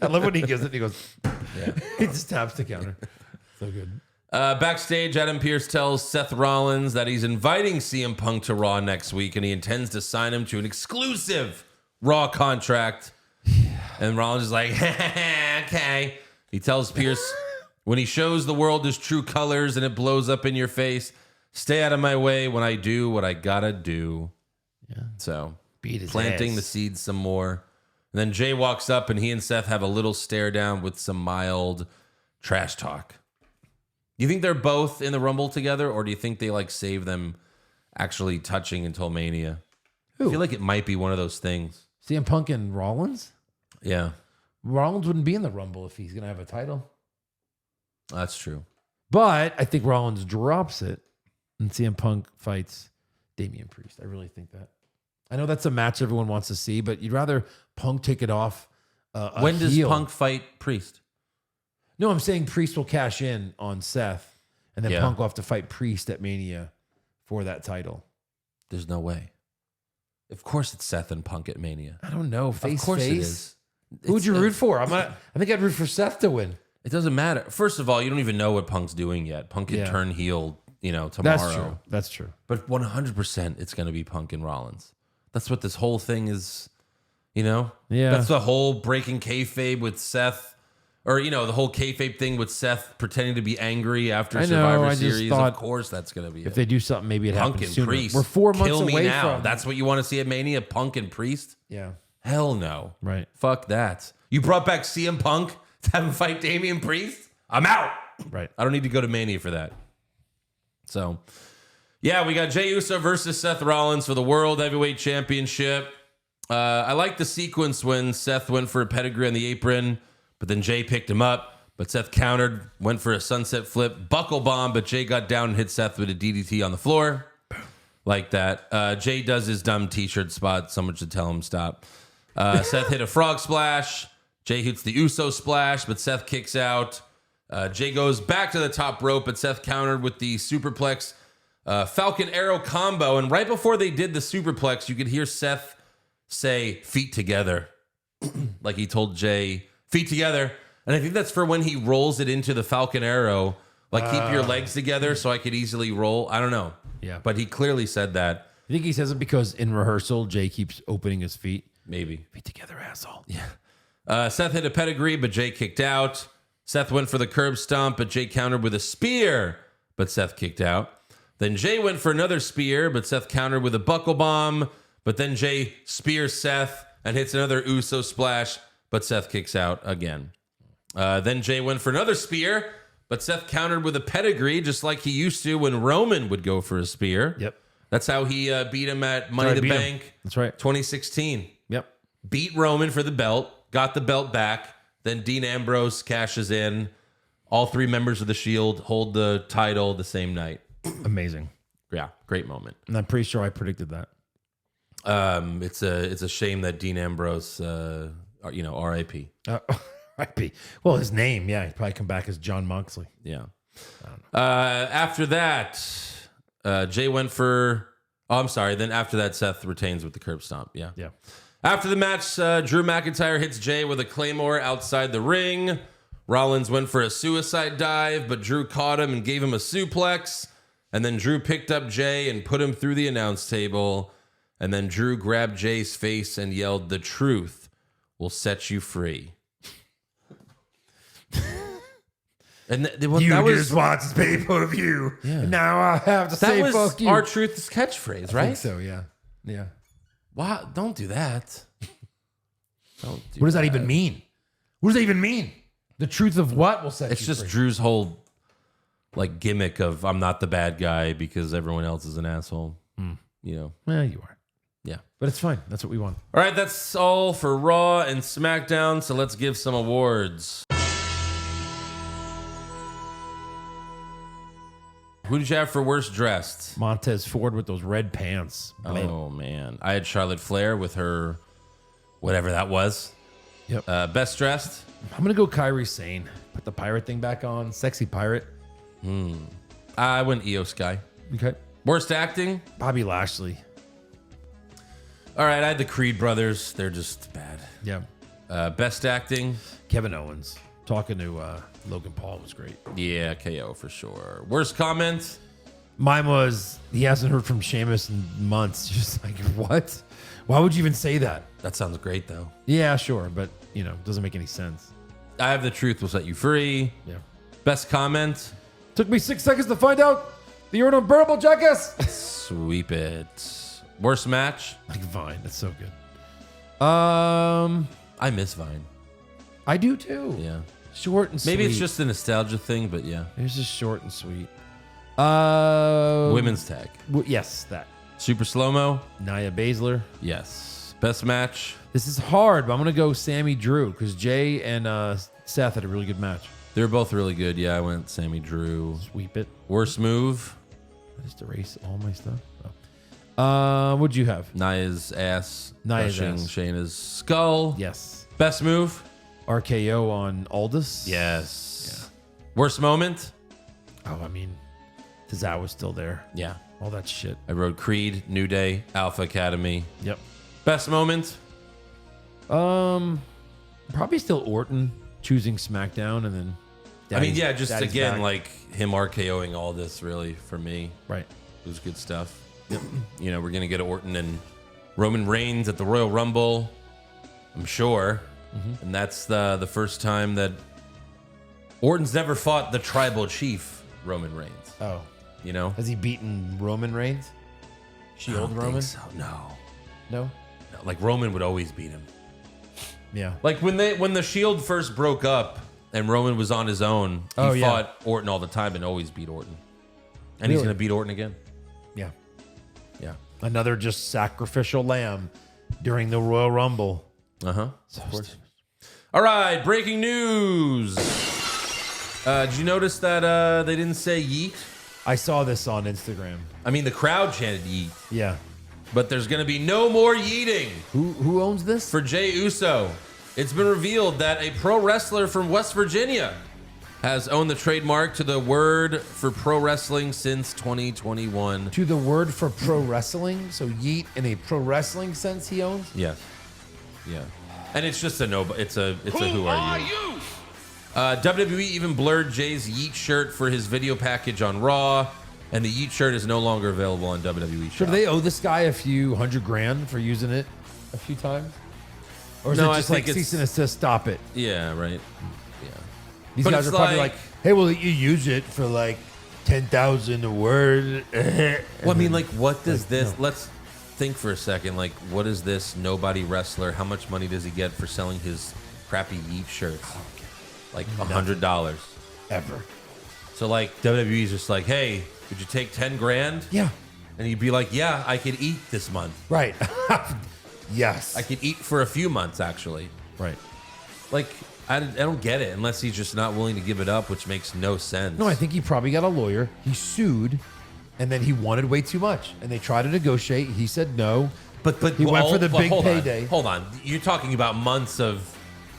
I love when he gives it. He goes, Yeah. he just taps the counter. So good. Backstage, Adam Pearce tells Seth Rollins that he's inviting CM Punk to Raw next week, and he intends to sign him to an exclusive Raw contract. And Rollins is like, okay. He tells Pearce, when he shows the world his true colors and it blows up in your face, stay out of my way when I do what I gotta do. Yeah. So Beat his planting ass. the seeds some more. And then Jay walks up and he and Seth have a little stare down with some mild trash talk. You think they're both in the Rumble together, or do you think they like save them actually touching until Mania? I feel like it might be one of those things. CM Punk and Rollins? Yeah. Rollins wouldn't be in the Rumble if he's going to have a title. That's true. But I think Rollins drops it and CM Punk fights Damian Priest. I really think that. I know that's a match everyone wants to see, but you'd rather Punk take it off. When does Punk fight Priest? No, I'm saying Priest will cash in on Seth, and then Yeah. Punk will have to fight Priest at Mania for that title. There's no way. Of course it's Seth and Punk at Mania. I don't know. Face Of course face. it is. Who would you root for? I think I'd root for Seth to win. It doesn't matter. First of all, you don't even know what Punk's doing yet. Punk could turn heel, tomorrow. That's true. That's true. But 100% it's going to be Punk and Rollins. That's what this whole thing is, Yeah. That's the whole breaking kayfabe with Seth. Or, the whole kayfabe thing with Seth pretending to be angry after Survivor Series. Of course that's going to be if they do something, maybe it Punk happens and sooner. Priest. We're 4 months Kill me away now. from... That's what you want to see at Mania? Punk and Priest? Yeah. Hell no. Right. Fuck that. You brought back CM Punk to have him fight Damian Priest? I'm out. Right. I don't need to go to Mania for that. So, yeah, we got Jey Uso versus Seth Rollins for the World Heavyweight Championship. I like the sequence when Seth went for a pedigree on the apron, but then Jey picked him up. But Seth countered, went for a sunset flip, buckle bomb, but Jey got down and hit Seth with a DDT on the floor. Like that. Jey does his dumb t-shirt spot. Someone should tell him stop. Seth hit a frog splash. Jey hits the Uso splash, but Seth kicks out. Jey goes back to the top rope, but Seth countered with the superplex Falcon Arrow combo. And right before they did the superplex, you could hear Seth say, feet together. Like he told Jey, feet together. And I think that's for when he rolls it into the Falcon Arrow. Like, keep your legs together so I could easily roll. I don't know. Yeah. But he clearly said that. I think he says it because in rehearsal, Jey keeps opening his feet. Maybe. Feet together, asshole. Yeah. Seth hit a pedigree, but Jey kicked out. Seth went for the curb stomp, but Jey countered with a spear, but Seth kicked out. Then Jey went for another spear, but Seth countered with a buckle bomb. But then Jey spears Seth and hits another Uso splash, but Seth kicks out again. Then Jey went for another spear, but Seth countered with a pedigree, just like he used to when Roman would go for a spear. Yep. That's how he beat him at Money in the Bank. That's right. 2016. Yep. Beat Roman for the belt, got the belt back. Then Dean Ambrose cashes in. All three members of the Shield hold the title the same night. Amazing. Yeah, great moment. And I'm pretty sure I predicted that. It's a shame that Dean Ambrose, R.I.P. R.I.P. Well, his name, yeah, he'd probably come back as John Moxley. Yeah. After that, Jey went for. Oh, I'm sorry. Then after that, Seth retains with the curb stomp. Yeah. Yeah. After the match, Drew McIntyre hits Jey with a claymore outside the ring. Rollins went for a suicide dive, but Drew caught him and gave him a suplex. And then Drew picked up Jey and put him through the announce table. And then Drew grabbed Jey's face and yelled, "The truth will set you free." And that was just watched pay-per-view. Yeah. Now I have to say that was fuck you. R-Truth's catchphrase, right? I think so, yeah. Yeah. Wow, don't do that. What does that even mean? What does that even mean? The truth of what will set It's you just free? Drew's whole gimmick of I'm not the bad guy because everyone else is an asshole. Well, you are. Yeah. But it's fine. That's what we want. All right, that's all for Raw and SmackDown. So let's give some awards. Who did you have for worst dressed? Montez Ford with those red pants. Oh, man. I had Charlotte Flair with her, whatever that was. Yep. Best dressed? I'm going to go Kairi Sane. Put the pirate thing back on. Sexy pirate. I went Io Sky. Okay. Worst acting? Bobby Lashley. All right, I had the Creed brothers. They're just bad. Yeah. Best acting? Kevin Owens. Talking to Logan Paul was great. Yeah, KO for sure. Worst comment? Mine was, he hasn't heard from Sheamus in months. Just like, what? Why would you even say that? That sounds great, though. Yeah, sure. But, doesn't make any sense. I have the truth will set you free. Yeah. Best comment? Took me 6 seconds to find out that you're an unbearable jackass. Sweep it. Worst match? Like Vine. That's so good. I miss Vine. I do too. Yeah. Short and sweet. Maybe it's just a nostalgia thing, but yeah. It's just short and sweet. Women's tag. Yes, that. Super slow-mo? Nia Baszler. Yes. Best match? This is hard, but I'm going to go Sammy Drew because Jay and Seth had a really good match. They were both really good. Yeah, I went Sammy Drew. Sweep it. Worst move? I just erase all my stuff. Oh. What'd you have? Nia's ass. Nia's Crushing ass. Shayna's skull. Yes. Best move? RKO on Aldous. Yes. Worst moment? Oh, I mean, Tozawa's still there. Yeah. All that shit. I wrote Creed, New Day, Alpha Academy. Yep. Best moment? Probably still Orton choosing SmackDown and then. I mean, yeah, just Daddy's again, back. like him RKOing all this really for me. Right. It was good stuff. You know, we're going to get Orton and Roman Reigns at the Royal Rumble, I'm sure. And that's the first time that Orton's never fought the tribal chief, Roman Reigns. Oh. You know? Has he beaten Roman Reigns? I Shield don't Roman? think so. No. No? No. Like Roman would always beat him. Yeah. Like when the Shield first broke up and Roman was on his own, he fought Orton all the time and always beat Orton. And he's Really? going to beat Orton again. Yeah. Yeah. Another just sacrificial lamb during the Royal Rumble. Uh-huh. So Of course. stupid. All right, breaking news. Did you notice that they didn't say yeet? I saw this on Instagram. I mean, the crowd chanted yeet, Yeah. but there's going to be no more yeeting Who owns this? for Jey Uso. It's been revealed that a pro wrestler from West Virginia has owned the trademark to the word for pro wrestling since 2021. To the word for pro wrestling. So yeet in a pro wrestling sense he owns? Yes. Yeah. And it's just a no. It's a who are you? WWE even blurred Jay's Yeet shirt for his video package on Raw, and the Yeet shirt is no longer available on WWE. So do they owe this guy a few $100,000 for using it a few times? Or is No, it I just think like cease and desist, stop it? Yeah, right. Yeah. These But guys it's are probably like- like, hey, well, you use it for like 10,000 a word. Well, I mean, like, what does Like, this? no. Let's think for a second. Like, what is this nobody wrestler? How much money does he get for selling his crappy Yeet shirts? Like $100. Ever. So like WWE's just like, hey, would you take 10 grand? Yeah. And you'd be like, yeah, I could eat this month. Right. Yes. I could eat for a few months, actually. right. Like, I don't get it unless he's just not willing to give it up, which makes no sense. No, I think he probably got a lawyer. He sued, and then he wanted way too much. And they tried to negotiate. He said no. but he went for the big hold on. payday. Hold on. You're talking about months of,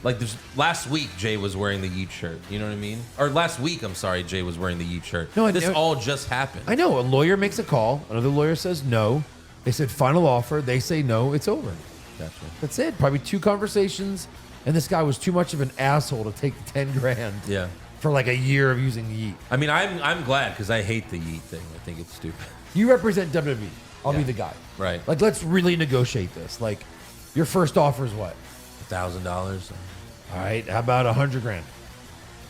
like, last week Jay was wearing the Yeet shirt. You know what I mean? Or last week, I'm sorry, Jay was wearing the Yeet shirt. No, this I- all just happened. I know. A lawyer makes a call. Another lawyer says no. They said final offer. They say no. It's over. Gotcha. That's it. Probably 2 conversations. And this guy was too much of an asshole to take the 10 grand Yeah. for like a year of using Yeet. I mean, I'm glad because I hate the Yeet thing. I think it's stupid. You represent WWE. I'll be Yeah. the guy. Right. Like, let's really negotiate this. Like, your first offer is what? $1,000. All right. How about 100 grand?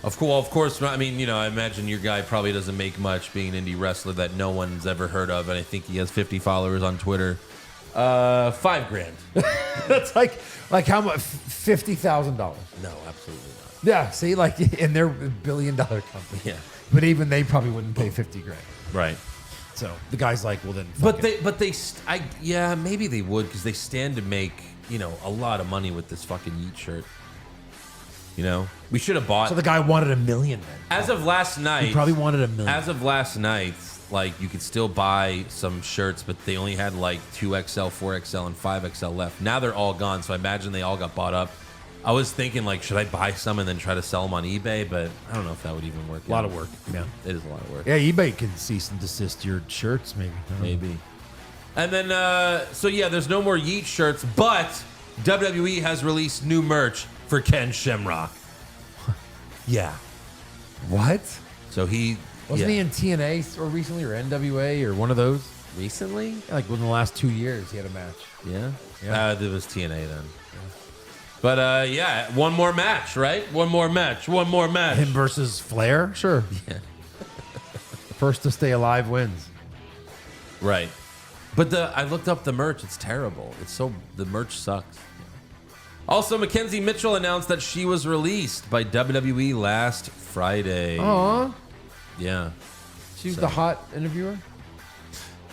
Of course. I mean, you know, I imagine your guy probably doesn't make much being an indie wrestler that no one's ever heard of, and I think he has 50 followers on Twitter. $5 grand. That's like how much? $50,000. No, absolutely not. Yeah. See, like, in their $1 billion company. Yeah. But even they probably wouldn't pay 50 grand. Right. So the guy's like, well, then. Fuck it. Yeah, maybe they would because they stand to make, you know, a lot of money with this fucking Yeet shirt. You know, we should have bought. So the guy wanted $1 million then. As of last night, He probably wanted $1 million. As of last night, like, you could still buy some shirts, but they only had like 2XL, 4XL, and 5XL left. Now they're all gone, so I imagine they all got bought up. I was thinking, like, should I buy some and then try to sell them on eBay? But I don't know if that would even work. A lot of work. Yeah. It is a lot of work. Yeah, eBay can cease and desist your shirts, maybe. I don't know. Maybe. And then, so yeah, there's no more Yeet shirts, but WWE has released new merch for Ken Shamrock. Yeah. What? So he Wasn't yeah. he in TNA or recently or NWA or one of those? recently? Yeah, like within the last 2 years, he had a match. Yeah. Yeah. It was TNA then. But yeah, one more match, right? One more match. Him versus Flair? Sure. Yeah. First to stay alive wins. Right. But I looked up the merch. It's terrible. The merch sucks. Also, Mackenzie Mitchell announced that she was released by WWE last Friday. Aw. Yeah. She's the hot interviewer?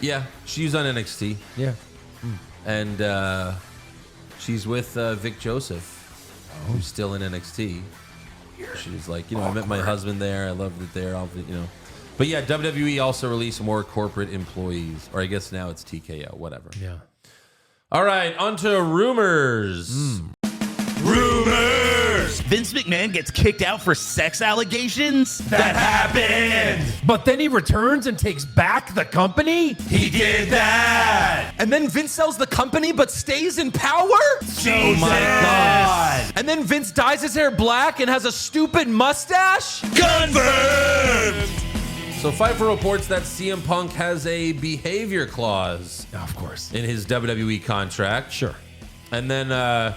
Yeah, she's on NXT. Yeah. And she's with Vic Joseph, who's still in NXT. She's like, I met my husband there. I loved it there. But yeah, WWE also released more corporate employees. Or I guess now it's TKO, whatever. Yeah. All right, on to rumors. Rumors! Vince McMahon gets kicked out for sex allegations? That happened! But then he returns and takes back the company? He did that! And then Vince sells the company but stays in power? Jesus! Oh my God! And then Vince dyes his hair black and has a stupid mustache? Confirmed! So Pfeiffer reports that CM Punk has a behavior clause Of course. in his WWE contract. Sure. And then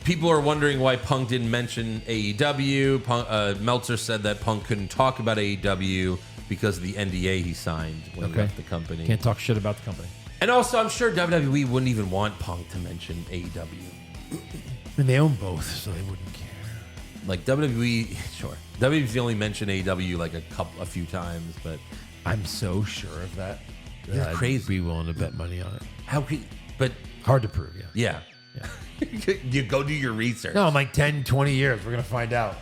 people are wondering why Punk didn't mention AEW. Meltzer said that Punk couldn't talk about AEW because of the NDA he signed when he left the company. Can't talk shit about the company. And also, I'm sure WWE wouldn't even want Punk to mention AEW. I mean, they own both, so they wouldn't care. Like WWE, sure. WWE's only mentioned AEW like a few times, but I'm so sure of that. You're I'd crazy. be willing to bet money on it. how could? But Hard to prove, yeah, you go do your research. No, in like 10, 20 years, we're going to find out.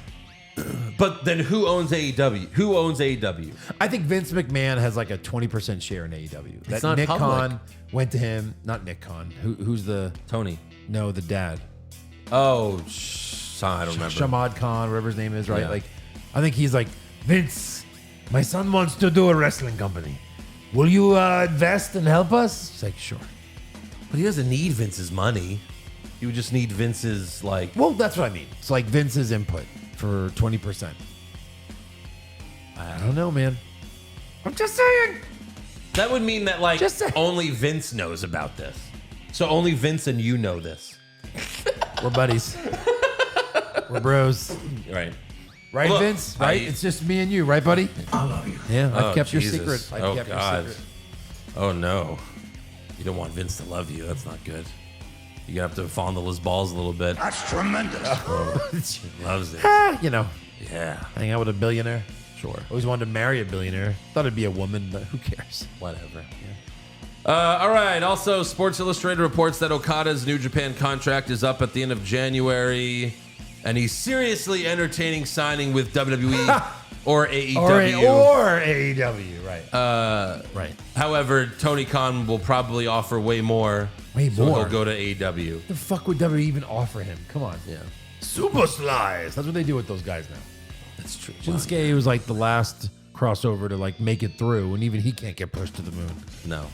But then who owns AEW? Who owns AEW? I think Vince McMahon has like a 20% share in AEW. That not Nick public. Khan went to him. Not Nick Khan. Who's the... Tony. No, the dad. Oh, I don't remember. Shamad Khan, whatever his name is, right? Yeah. Like, I think he's like, Vince, my son wants to do a wrestling company. Will you invest and help us? He's like, sure. But he doesn't need Vince's money. He would just need Vince's like. Well, that's what I mean. It's like Vince's input for 20%. I don't know, man. I'm just saying. That would mean that like Just say- only Vince knows about this. So only Vince and you know this, We're buddies. We're bros. right? Right, Look, Vince? Right? I- It's just me and you, right, buddy? I love you. Yeah, I've Oh, kept Jesus. your secret. I've kept God. your secret. Oh no, you don't want Vince to love you. That's not good. You have to fondle his balls a little bit. That's tremendous. He loves it. You know, Yeah, hang out with a billionaire. sure. Always wanted to marry a billionaire. Thought it'd be a woman, but who cares? Whatever. All right. Also, Sports Illustrated reports that Okada's New Japan contract is up at the end of January, and he's seriously entertaining signing with WWE or AEW. Or AEW, right. Right. However, Tony Khan will probably offer way more. Way so more? he'll go to AEW. The fuck would WWE even offer him? Come on. Yeah, Super slice. That's what they do with those guys now. that's true. Shinsuke was like the last crossover to like make it through, and even he can't get pushed to the moon. No.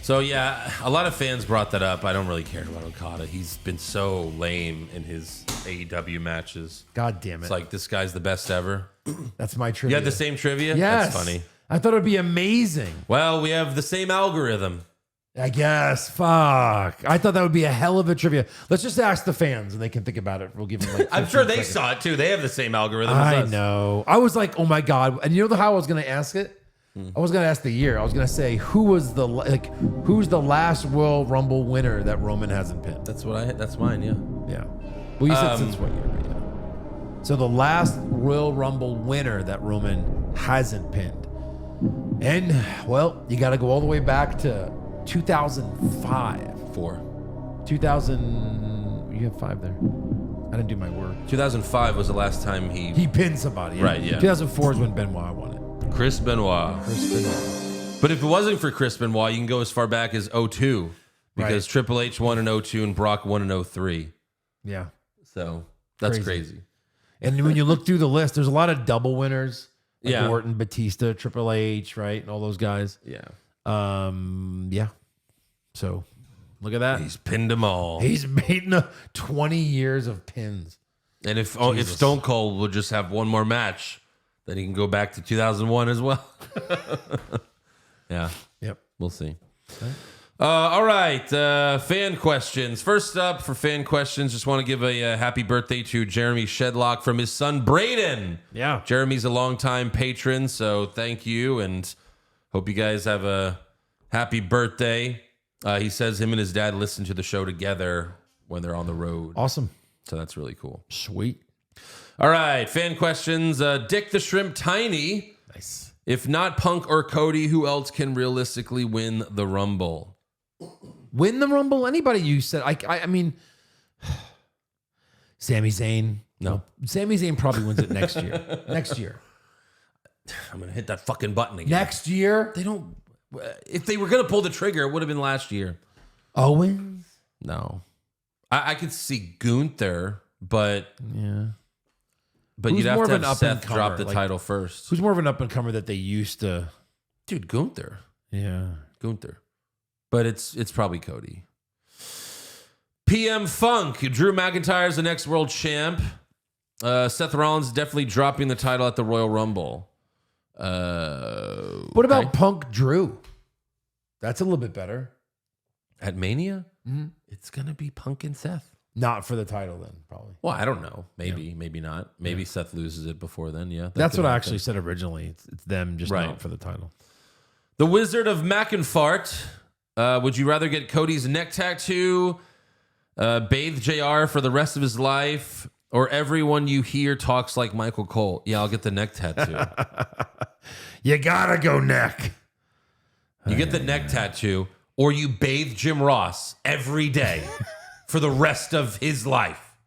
So yeah, a lot of fans brought that up. I don't really care about Okada. He's been so lame in his AEW matches. God damn it. It's like this guy's the best ever. That's my You trivia. had the same trivia? Yes. That's funny. I thought it'd be amazing. Well, we have the same algorithm. I guess. Fuck. I thought that would be a hell of a trivia. Let's just ask the fans and they can think about it. We'll give them like I'm 15 sure they seconds. saw it too. They have the same algorithm as I us. know. I was like, oh my God. And you know how I was going to ask it? I was going to ask the year. I was going to say, who's the last Royal Rumble winner that Roman hasn't pinned? That's mine, yeah. Yeah. Well, you said since what year? But yeah. So the last Royal Rumble winner that Roman hasn't pinned. And, well, you got to go all the way back to 2005. 2000. You have 5 there. I didn't do my work. 2005 was the last time He pinned somebody. Right, yeah. 2004 is when Benoit won it. Chris Benoit. But if it wasn't for Chris Benoit, you can go as far back as 02 because Right. Triple H won in 02 and Brock won in 03. Yeah. So that's crazy. And when you look through the list, there's a lot of double winners. Like Yeah. Orton, Batista, Triple H, right? And all those guys. Yeah. Yeah. So look at that. He's pinned them all. He's made 20 years of pins. And if Jesus. Stone Cold will just have one more match, then he can go back to 2001 as well. Yeah. Yep. We'll see. All right. Fan questions. First up for fan questions, just want to give a happy birthday to Jeremy Shedlock from his son, Braden. Yeah. Jeremy's a longtime patron, so thank you, and hope you guys have a happy birthday. He says him and his dad listen to the show together when they're on the road. Awesome. So that's really cool. Sweet. All right, fan questions. Dick the Shrimp Tiny. Nice. If not Punk or Cody, who else can realistically win the Rumble? Win the Rumble? Anybody you said? I mean, Sami Zayn. No. Sami Zayn probably wins it next year. Next year. I'm going to hit that fucking button again. Next year? They don't. If they were going to pull the trigger, it would have been last year. Owens? No. I could see Gunther, but Yeah. But Who's you'd have more to of an have Seth up-and-comer? drop the Like, title first. Who's more of an up-and-comer that they used to... Dude, Gunther. Yeah. Gunther. But it's probably Cody. PM Funk. Drew McIntyre's the next world champ. Seth Rollins definitely dropping the title at the Royal Rumble. What about Punk Drew? That's a little bit better. At Mania? It's going to be Punk and Seth. Not for the title then, probably. Well, I don't know. Maybe, maybe not. Maybe Seth loses it before then. Yeah. That's what I actually said originally. It's them just Right. not for the title. The Wizard of Mackinfart. Would you rather get Cody's neck tattoo, bathe JR for the rest of his life, or everyone you hear talks like Michael Cole? Yeah, I'll get the neck tattoo. You gotta go neck. You get the neck tattoo, or you bathe Jim Ross every day for the rest of his life.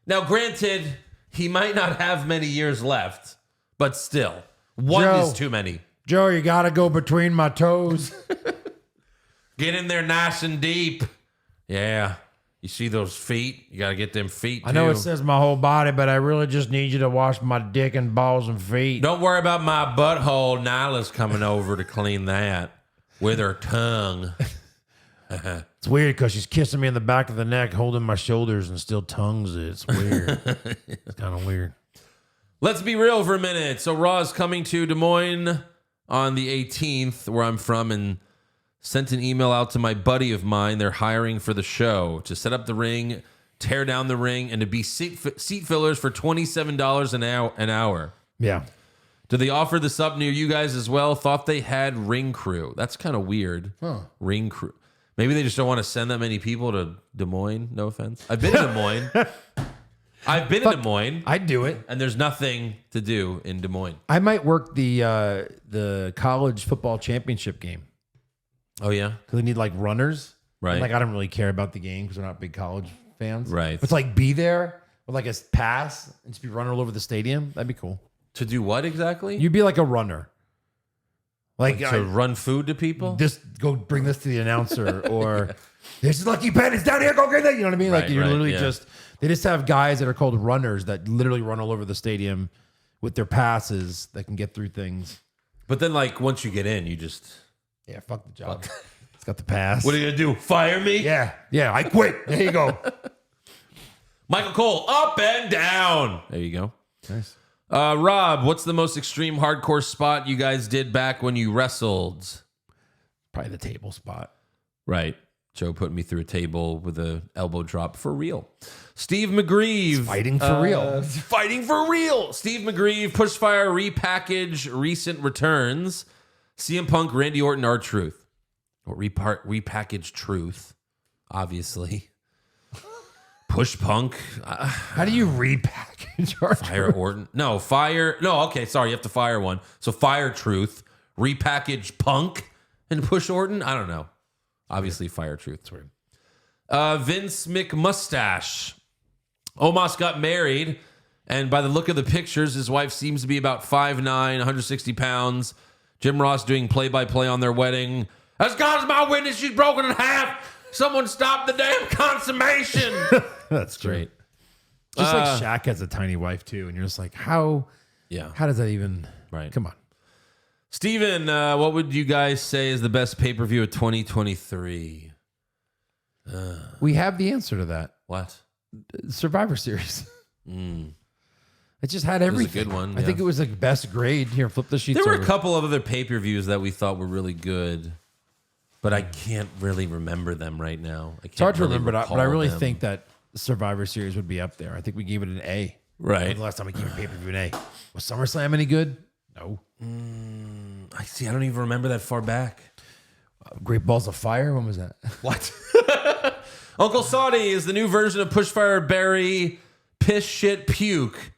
Now, granted, he might not have many years left, but still, one Joe. is too many. Joe, you gotta go between my toes. Get in there nice and deep. Yeah. You see those feet? You got to get them feet, too. I know it says my whole body, but I really just need you to wash my dick and balls and feet. Don't worry about my butthole. Nyla's coming over to clean that with her tongue. It's weird because she's kissing me in the back of the neck, holding my shoulders, and still tongues it. It's weird. It's kind of weird. Let's be real for a minute. So Raw is coming to Des Moines on the 18th, where I'm from, and sent an email out to my buddy of mine. They're hiring for the show to set up the ring, tear down the ring, and to be seat fillers for $27 an hour. Yeah. Do they offer this up near you guys as well? Thought they had ring crew. That's kind of weird. Ring crew. Maybe they just don't want to send that many people to Des Moines. No offense. I've been in Des Moines. I've been in Des Moines. I'd do it. And there's nothing to do in Des Moines. I might work the college football championship game. Oh, yeah? Because they need like runners. Right. And, like I don't really care about the game because we're not big college fans. Right. But to like be there with like a pass and just be running all over the stadium, that'd be cool. To do what exactly? You'd be like a runner. Like to run food to people? Just go bring this to the announcer or this is Lucky Pen. It's down here. Go get that. You know what I mean? Like Right, you're right, literally yeah. they just have guys that are called runners that literally run all over the stadium with their passes that can get through things. But then, like, once you get in, you just... Yeah, fuck the job. It's got the pass. What are you going to do? Fire me? Yeah, I quit. There you go. Michael Cole, up and down. There you go. Nice. Rob, what's the most extreme hardcore spot you guys did back when you wrestled? Probably the table spot. Right. Joe put me through a table with a elbow drop for real. Steve McGreeve. Fighting for real. Fighting for real. Steve McGreeve, Pushfire, repackage, recent returns. CM Punk, Randy Orton, R-Truth. Or repackage Truth, obviously. Push Punk. How do you repackage our Fire Orton. No, fire. No, okay, sorry. You have to fire one. So fire Truth, repackage Punk, and push Orton. I don't know. Obviously, fire Truth. It's weird. Vince McMustache. Omos got married, and by the look of the pictures, his wife seems to be about 5'9", 160 pounds. Jim Ross doing play-by-play on their wedding. As God is my witness, she's broken in half. Someone stop the damn consummation. That's Great. Just like Shaq has a tiny wife too, and you're just like, how does that even? Right. Come on. Steven, what would you guys say is the best pay-per-view of 2023? We have the answer to that. What? Survivor Series. It just had was a everything. good one, I think yeah. it was the best grade. Here, flip the sheets There were over. a couple of other pay-per-views that we thought were really good, but I can't really remember them right now. It's hard to remember, but I recall really them. think that Survivor Series would be up there. I think we gave it an A. Right. The last time we gave a pay-per-view an A. Was SummerSlam any good? No. I see. I don't even remember that far back. Great Balls of Fire. When was that? What? Uncle Saudi is the new version of Pushfire Barry Piss Shit Puke.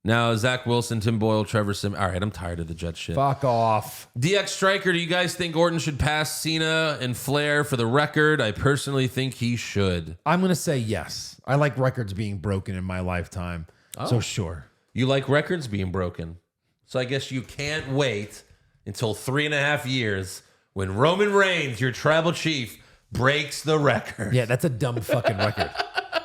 Now, Zach Wilson, Tim Boyle, Trevor Sim. All right, I'm tired of the Jet shit. Fuck off. DX Striker, do you guys think Orton should pass Cena and Flair for the record? I personally think he should. I'm going to say yes. I like records being broken in my lifetime. So sure. You like records being broken. So I guess you can't wait until 3.5 years when Roman Reigns, your tribal chief, breaks the record. Yeah, that's a dumb fucking record.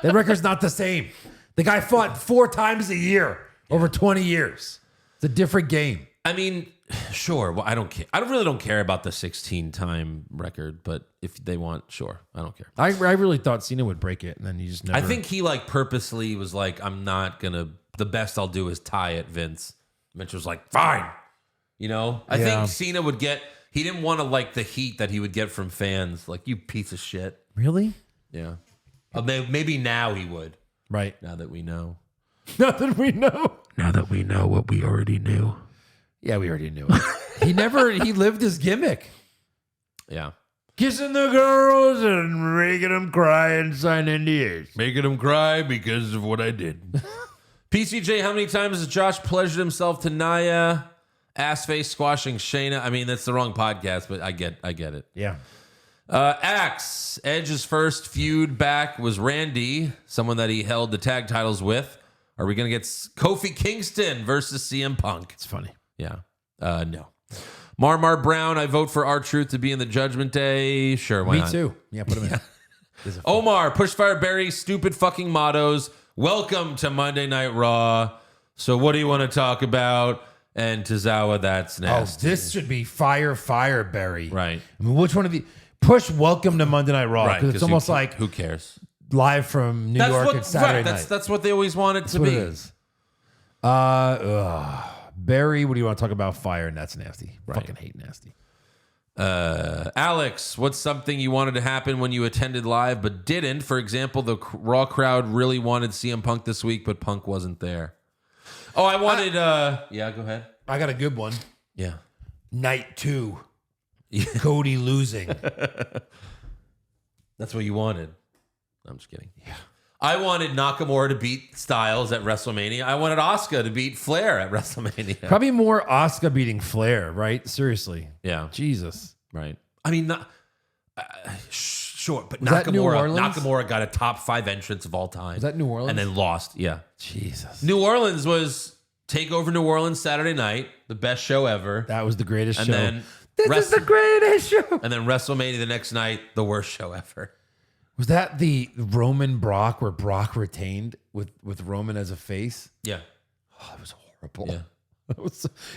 That record's not the same. The guy fought 4 times a year over 20 years. It's a different game. I mean, sure. Well, I don't care. I really don't care about the 16-time record, but if they want, sure. I don't care. I really thought Cena would break it, and then he just never. I think he like purposely was like, I'm not going to, the best I'll do is tie it, Vince. Mitch was like, fine. You know? I think Cena would get, he didn't want to like the heat that he would get from fans. Like, you piece of shit. Really? Yeah. Maybe now he would. Right. Now that we know. Now that we know. Now that we know what we already knew. Yeah, we already knew it. He lived his gimmick. Yeah. Kissing the girls and making them cry and sign NDAs. Making him cry because of what I did. PCJ, how many times has Josh pleasured himself to Nia? Assface squashing Shayna. I mean, that's the wrong podcast, but I get it. Yeah. Axe. Edge's first feud back was Randy, someone that he held the tag titles with. Are we going to get Kofi Kingston versus CM Punk? It's funny. Yeah. No. Marmar Brown, I vote for R-Truth to be in the Judgment Day. Sure, why Me not? too. Yeah, put him in. Omar, Pushfire Barry, stupid fucking mottos. Welcome to Monday Night Raw. So what do you want to talk about? And Tozawa, that's nasty. This should be Fire Barry. Right. I mean, which one of the push Welcome to Monday Night Raw? Right, Because it's almost like who cares? live from New York and Saturday night. That's what they always want it to That's be. what it is. Barry, what do you want to talk about? Fire, and that's nasty. Right. Fucking hate nasty. Alex, what's something you wanted to happen when you attended live but didn't? For example, the Raw crowd really wanted CM Punk this week, but Punk wasn't there. Oh, I wanted. Yeah, go ahead. I got a good one. Yeah. Night 2. Cody losing. That's what you wanted. I'm just kidding. Yeah. I wanted Nakamura to beat Styles at WrestleMania. I wanted Asuka to beat Flair at WrestleMania. Probably more Asuka beating Flair, right? Seriously. Yeah. Jesus. Right. I mean, sure, but Was that New Orleans? Nakamura got a top 5 entrance of all time. Was that New Orleans? And then lost. Yeah. Jesus. New Orleans was TakeOver New Orleans Saturday night, the best show ever. That was the greatest And show. then This is the greatest show. And then WrestleMania the next night, the worst show ever. Was that the Roman Brock where Brock retained with Roman as a face? Yeah. Oh, it was horrible. Yeah.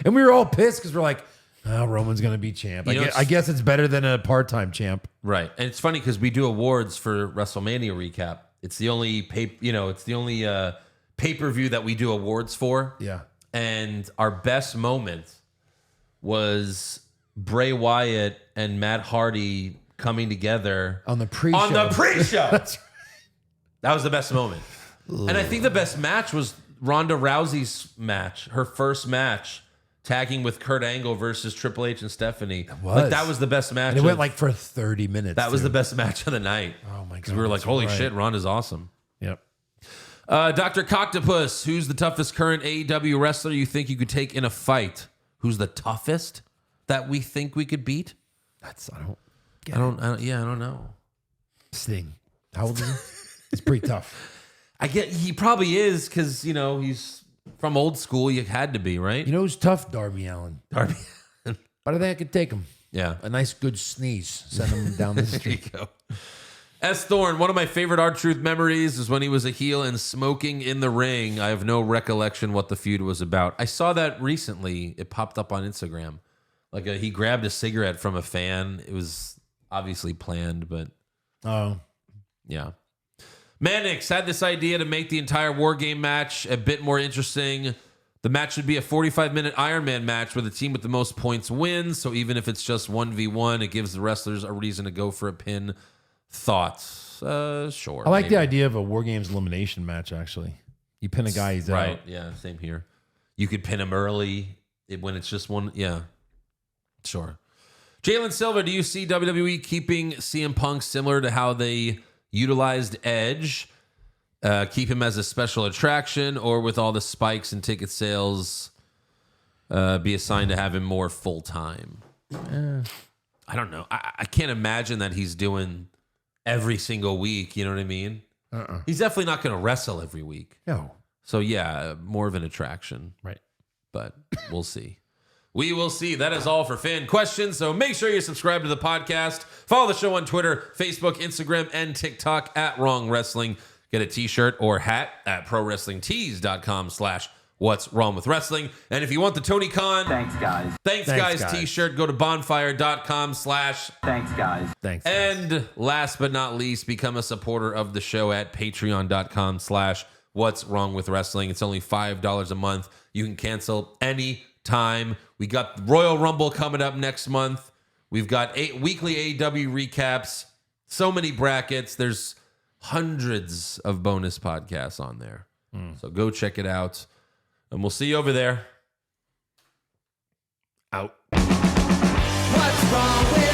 And we were all pissed because we're like, oh, Roman's going to be champ. I guess it's better than a part-time champ. Right. And it's funny because we do awards for WrestleMania recap. It's the only pay-per-view that we do awards for. Yeah. And our best moment was Bray Wyatt and Matt Hardy coming together On the pre-show. That's right. That was the best moment. And I think the best match was Ronda Rousey's match, her first match, tagging with Kurt Angle versus Triple H and Stephanie. That was the best match. And it went like for 30 minutes. That was the best match of the night. Oh my God. Because we were like, holy shit, Ronda's awesome. Yep. Dr. Coctopus, who's the toughest current AEW wrestler you think you could take in a fight? Who's the toughest that we think we could beat? I don't know. Sting. How old is he? It's pretty tough. He probably is because, he's from old school. You had to be, right? You know who's tough? Darby Allin. Darby. But I think I could take him. Yeah. A nice good sneeze. Send him down the street. There you go. S. Thorne, one of my favorite R-Truth memories is when he was a heel and smoking in the ring. I have no recollection what the feud was about. I saw that recently. It popped up on Instagram. Like he grabbed a cigarette from a fan. It was obviously planned, but yeah. Mannix had this idea to make the entire War Game match a bit more interesting. The match should be a 45-minute Iron Man match where the team with the most points wins. So even if it's just 1v1, it gives the wrestlers a reason to go for a pin. Thoughts? Sure. I like the idea of a War Games elimination match, actually. You pin a guy, he's out. Right, yeah, same here. You could pin him early when it's just one. Yeah, sure. Jalen Silva, do you see WWE keeping CM Punk similar to how they utilized Edge? Keep him as a special attraction, or with all the spikes and ticket sales, be assigned to have him more full-time? I don't know. I can't imagine that he's doing every single week. You know what I mean? He's definitely not going to wrestle every week. No. So, yeah, more of an attraction. Right. But we'll see. We will see. That is all for fan questions. So make sure you subscribe to the podcast. Follow the show on Twitter, Facebook, Instagram, and TikTok at Wrong Wrestling. Get a t-shirt or hat at prowrestlingtees.com/What's Wrong with Wrestling. And if you want the Tony Khan Thanks, guys. Thanks guys t-shirt, go to bonfire.com/ Thanks, guys. Thanks. And last but not least, become a supporter of the show at patreon.com/What's Wrong with Wrestling. It's only $5 a month. You can cancel any time. We got Royal Rumble coming up next month. We've got weekly AEW recaps, so many brackets. There's hundreds of bonus podcasts on there. So go check it out. And we'll see you over there. Out. What's wrong with